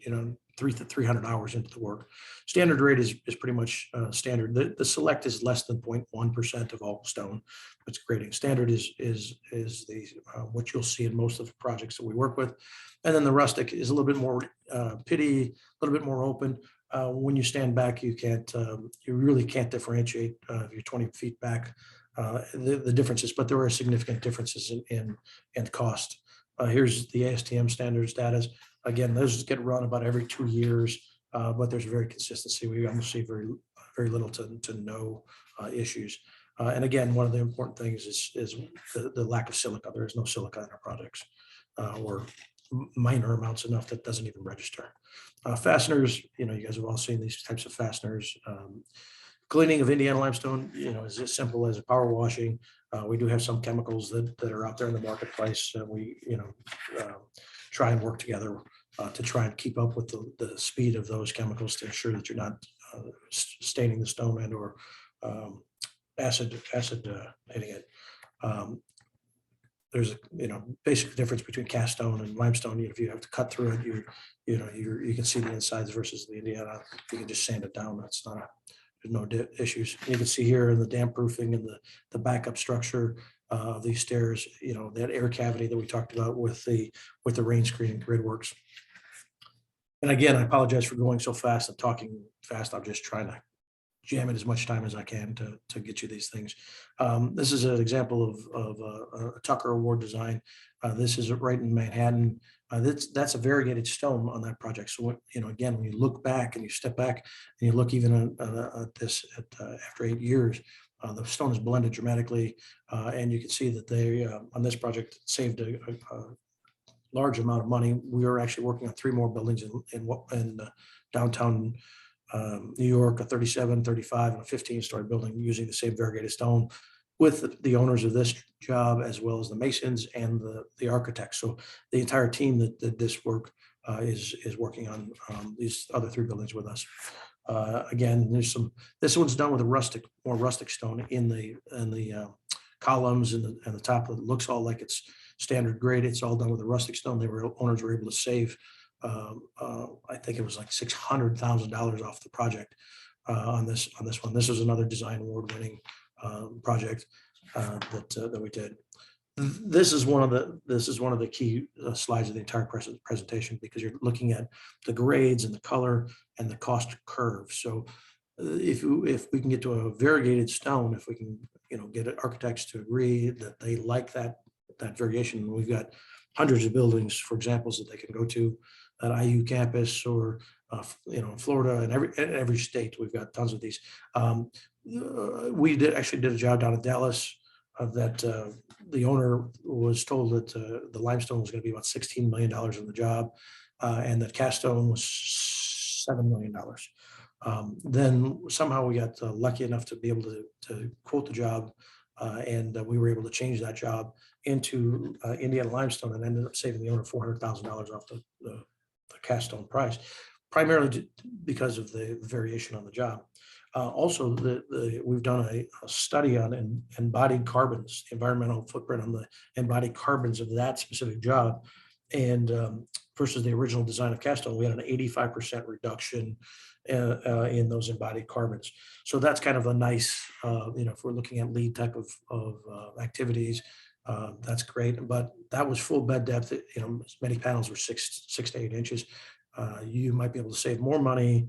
300 hours into the work. Standard grade is pretty much standard. The select is less than 0.1% of all stone. It's grading. Standard is the what you'll see in most of the projects that we work with. And then the rustic is a little bit more pitty, a little bit more open. When you stand back, you really can't differentiate if you're 20 feet back the differences, but there are significant differences in cost. Here's the ASTM standards data. Again, those get run about every 2 years, but there's very consistency. We almost see very little to no issues. And again, one of the important things is the lack of silica. There is no silica in our projects, or minor amounts enough that doesn't even register. Fasteners, you guys have all seen these types of fasteners. Cleaning of Indiana limestone, is as simple as power washing. We do have some chemicals that are out there in the marketplace. We, try and work together to try and keep up with the speed of those chemicals to ensure that you're not staining the stone and or acid hitting it. There's a basic difference between cast stone and limestone. If you have to cut through it, you can see the insides versus the Indiana. You can just sand it down. That's not there's no issues. You can see here in the damp proofing and the backup structure of these stairs, that air cavity that we talked about with the rain screening grid works. And again, I apologize for going so fast and talking fast. I'm just trying to jam in as much time as I can to get you these things. This is an example of a Tucker Award design. This is right in Manhattan. That's a variegated stone on that project. So again, when you look back and you step back and you look even at this after 8 years, the stone is blended dramatically, and you can see that they on this project saved a large amount of money. We are actually working on 3 more buildings in downtown New York, a 37, 35, and a 15-story building using the same variegated stone with the owners of this job, as well as the masons and the architects. So the entire team that did this work is working on these other 3 buildings with us. Again, this one's done with a more rustic stone in the columns and the top. It looks all like it's standard grade. It's all done with a rustic stone. Owners were able to save, I think it was like $600,000 off the project on this one. This is another design award winning project that we did. This is one of the key slides of the entire presentation, because you're looking at the grades and the color and the cost curve. So if we can get to a variegated stone, if we can get architects to agree that they like that variation, we've got hundreds of buildings, for examples, that they can go to at IU campus or Florida and every state. We've got tons of these. We actually did a job down in Dallas that the owner was told that the limestone was going to be about $16 million in the job, and that cast stone was $7 million. Then somehow we got lucky enough to be able to quote the job, and we were able to change that job into Indiana limestone, and ended up saving the owner $400,000 off the cast stone price, primarily because of the variation on the job. Also, we've done a study on embodied carbons, environmental footprint on the embodied carbons of that specific job. And versus the original design of cast stone, we had an 85% reduction in those embodied carbons. So that's kind of a nice, if we're looking at lead type of activities, that's great. But that was full bed depth. Many panels were 6 to 8 inches. You might be able to save more money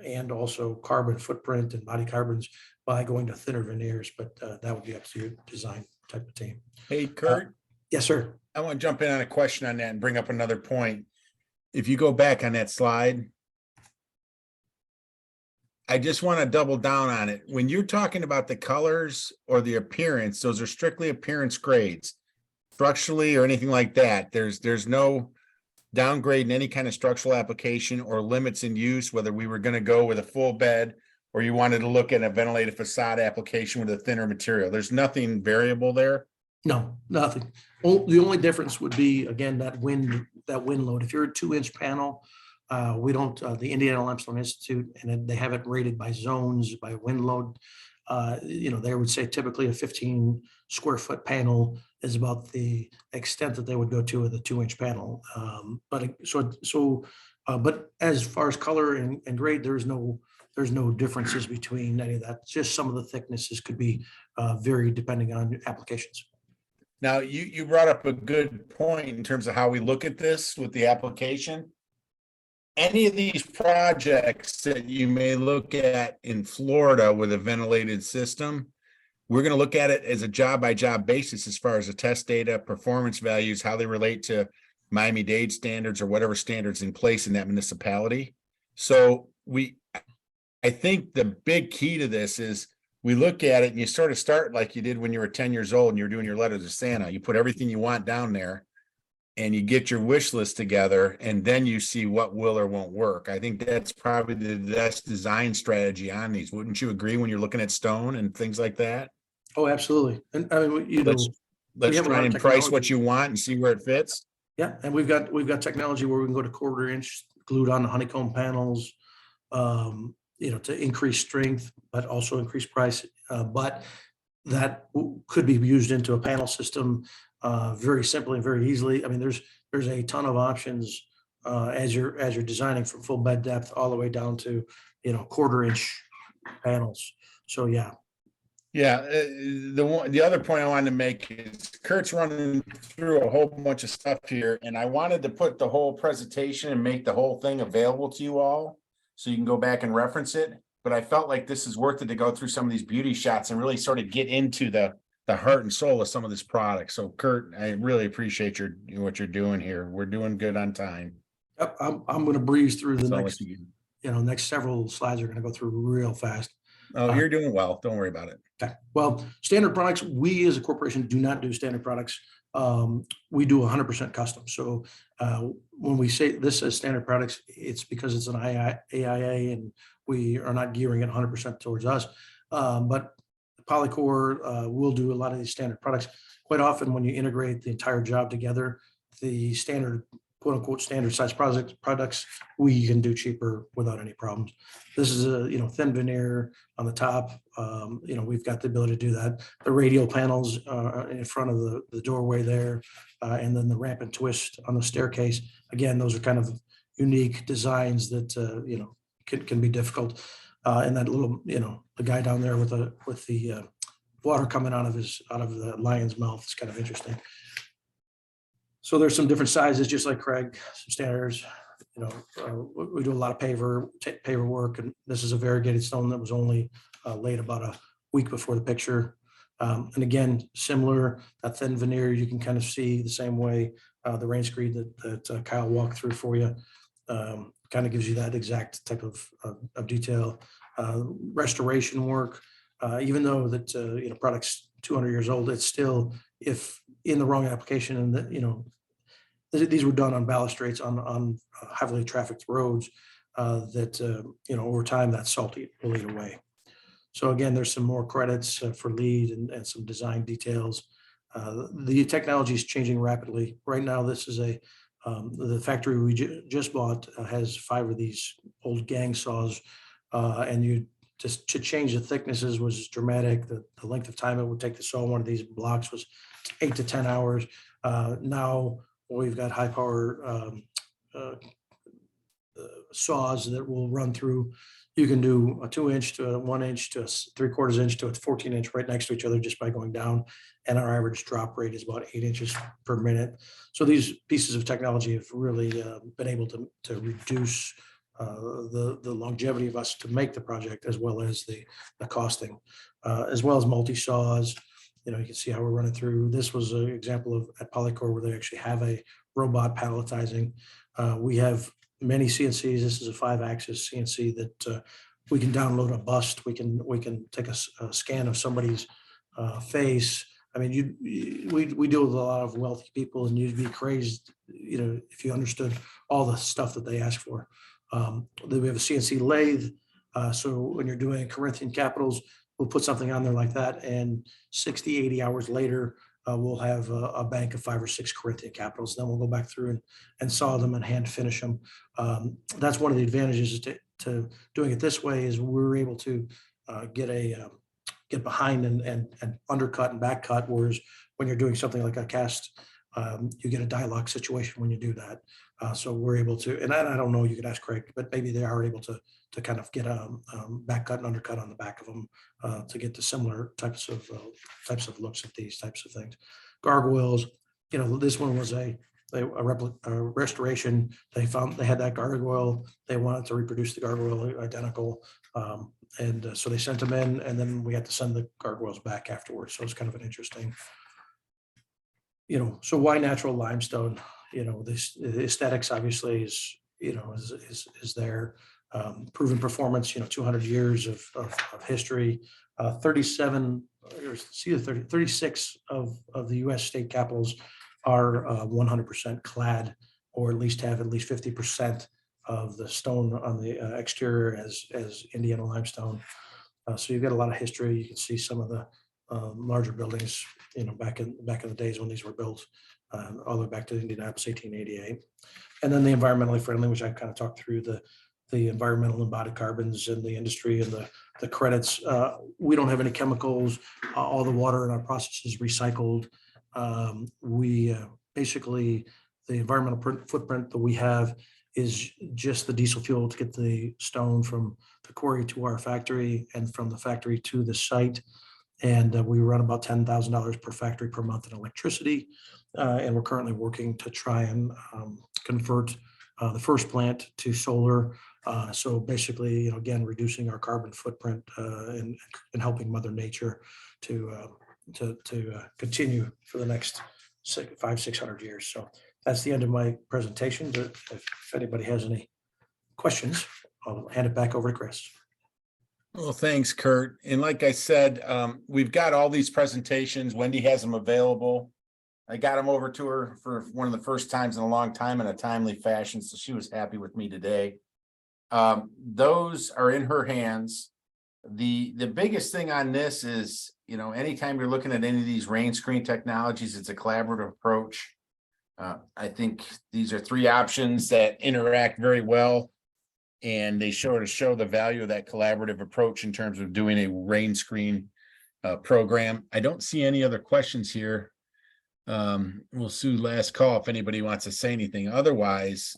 and also carbon footprint and body carbons by going to thinner veneers, but that would be up to your design type of team. Hey, Kurt. Yes, sir. I want to jump in on a question on that and bring up another point. If you go back on that slide, I just want to double down on it. When you're talking about the colors or the appearance, those are strictly appearance grades. Structurally or anything like that, there's no downgrade in any kind of structural application or limits in use, whether we were going to go with a full bed or you wanted to look at a ventilated facade application with a thinner material. There's nothing variable there. No, nothing. The only difference would be, again, that wind load. If you're a 2-inch panel, we don't, the Indiana Limestone Institute, and then they have it rated by zones, by wind load. They would say typically a 15 square foot panel is about the extent that they would go to with a 2-inch panel. But as far as color and grade, there's no differences between any of that. Just some of the thicknesses could be varied depending on applications. Now, you brought up a good point in terms of how we look at this with the application. Any of these projects that you may look at in Florida with a ventilated system, we're going to look at it as a job by job basis as far as the test data, performance values, how they relate to Miami-Dade standards or whatever standards in place in that municipality. So I think the big key to this is we look at it and you sort of start like you did when you were 10 years old and you're doing your letters to Santa. You put everything you want down there and you get your wish list together, and then you see what will or won't work. I think that's probably the best design strategy on these. Wouldn't you agree when you're looking at stone and things like that? Oh, absolutely. And I mean, Let's have a lot try of and price what technology. you want and see where it fits. Yeah, and we've got technology where we can go to 1/4 inch glued on the honeycomb panels, to increase strength, but also increase price. But that could be used into a panel system very simply and very easily. I mean, there's a ton of options as you're designing from full bed depth all the way down to 1/4 inch panels. So yeah. Yeah, the other point I wanted to make is Kurt's running through a whole bunch of stuff here, and I wanted to put the whole presentation and make the whole thing available to you all so you can go back and reference it. But I felt like this is worth it to go through some of these beauty shots and really sort of get into the heart and soul of some of this product. So Kurt, I really appreciate what you're doing here. We're doing good on time. Yep, I'm going to breeze through the So next several slides are going to go through real fast. Oh, you're doing well. Don't worry about it. Okay. Well, standard products, we as a corporation do not do standard products. We do 100% custom. So when we say this as standard products, it's because it's an AIA and we are not gearing it 100% towards us. But Polycore will do a lot of these standard products. Quite often when you integrate the entire job together, the standard quote unquote standard size products we can do cheaper without any problems. This is a thin veneer on the top. We've got the ability to do that. The radial panels in front of the doorway there, and then the ramp and twist on the staircase. Again, those are kind of unique designs that can be difficult. And that little the guy down there with the water coming out of the lion's mouth is kind of interesting. So there's some different sizes, just like Craig, some standards. We do a lot of paver work, and this is a variegated stone that was only laid about a week before the picture. And again, similar, that thin veneer, you can kind of see the same way the rain screen that Kyle walked through for you kind of gives you that exact type of detail. Restoration work, even though that product's 200 years old, it's still, if in the wrong application, and these were done on balustrades on heavily trafficked roads that over time that salty will eat away. So again, there's some more credits for lead and some design details. The technology is changing rapidly. Right now, this is the factory we just bought has 5 of these old gang saws, and just to change the thicknesses was dramatic. The length of time it would take to saw one of these blocks was 8 to 10 hours. Now we've got high power saws that will run through. You can do a 2-inch to a 1-inch to a 3/4 inch to a 14-inch right next to each other just by going down. And our average drop rate is about 8 inches per minute. So these pieces of technology have really been able to reduce the longevity of us to make the project, as well as the costing, as well as multi-saws. You can see how we're running through. This was an example of at Polycore where they actually have a robot palletizing. We have many CNCs. This is a 5-axis CNC that we can download a bust. We can take a scan of somebody's face. I mean, we deal with a lot of wealthy people, and you'd be crazed, if you understood all the stuff that they ask for. Then we have a CNC lathe. So when you're doing Corinthian capitals, we'll put something on there like that, and 60, 80 hours later, we'll have a bank of 5 or 6 Corinthian capitals. Then we'll go back through and saw them and hand finish them. That's one of the advantages to doing it this way, is we're able to get behind and undercut and back cut. Whereas when you're doing something like a cast, you get a dialogue situation when you do that. So we're able to, and I don't know, you could ask Craig, but maybe they are able to kind of get a back cut and undercut on the back of them to get the similar types of looks at these types of things. Gargoyles, this one was a restoration. They found they had that gargoyle. They wanted to reproduce the gargoyle identical. And so they sent them in, and then we had to send the gargoyles back afterwards. So it's kind of an interesting, so why natural limestone? The aesthetics obviously is there. Proven performance, 200 years of history. 36 of the US state capitals are 100% clad, or at least have at least 50% of the stone on the exterior as Indiana limestone. So you've got a lot of history. You can see some of the larger buildings, back in the days when these were built, all the way back to Indianapolis, 1888. And then the environmentally friendly, which I kind of talked through, the environmental embodied carbons in the industry and the credits. We don't have any chemicals. All the water in our process is recycled. We basically, the environmental footprint that we have is just the diesel fuel to get the stone from the quarry to our factory and from the factory to the site. And we run about $10,000 per factory per month in electricity. And we're currently working to try and convert the first plant to solar. So basically, again, reducing our carbon footprint and helping Mother Nature to continue for the next 500-600 years. So that's the end of my presentation. But if anybody has any questions, I'll hand it back over to Chris. Well, thanks, Kurt. And like I said, we've got all these presentations. Wendy has them available. I got them over to her for one of the first times in a long time in a timely fashion, so she was happy with me today. Those are in her hands. The biggest thing on this is, anytime you're looking at any of these rain screen technologies, it's a collaborative approach. I think these are 3 options that interact very well, and they show the value of that collaborative approach in terms of doing a rain screen program. I don't see any other questions here. We'll see last call if anybody wants to say anything. Otherwise,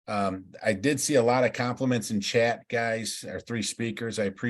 I did see a lot of compliments in chat, guys, our 3 speakers. I appreciate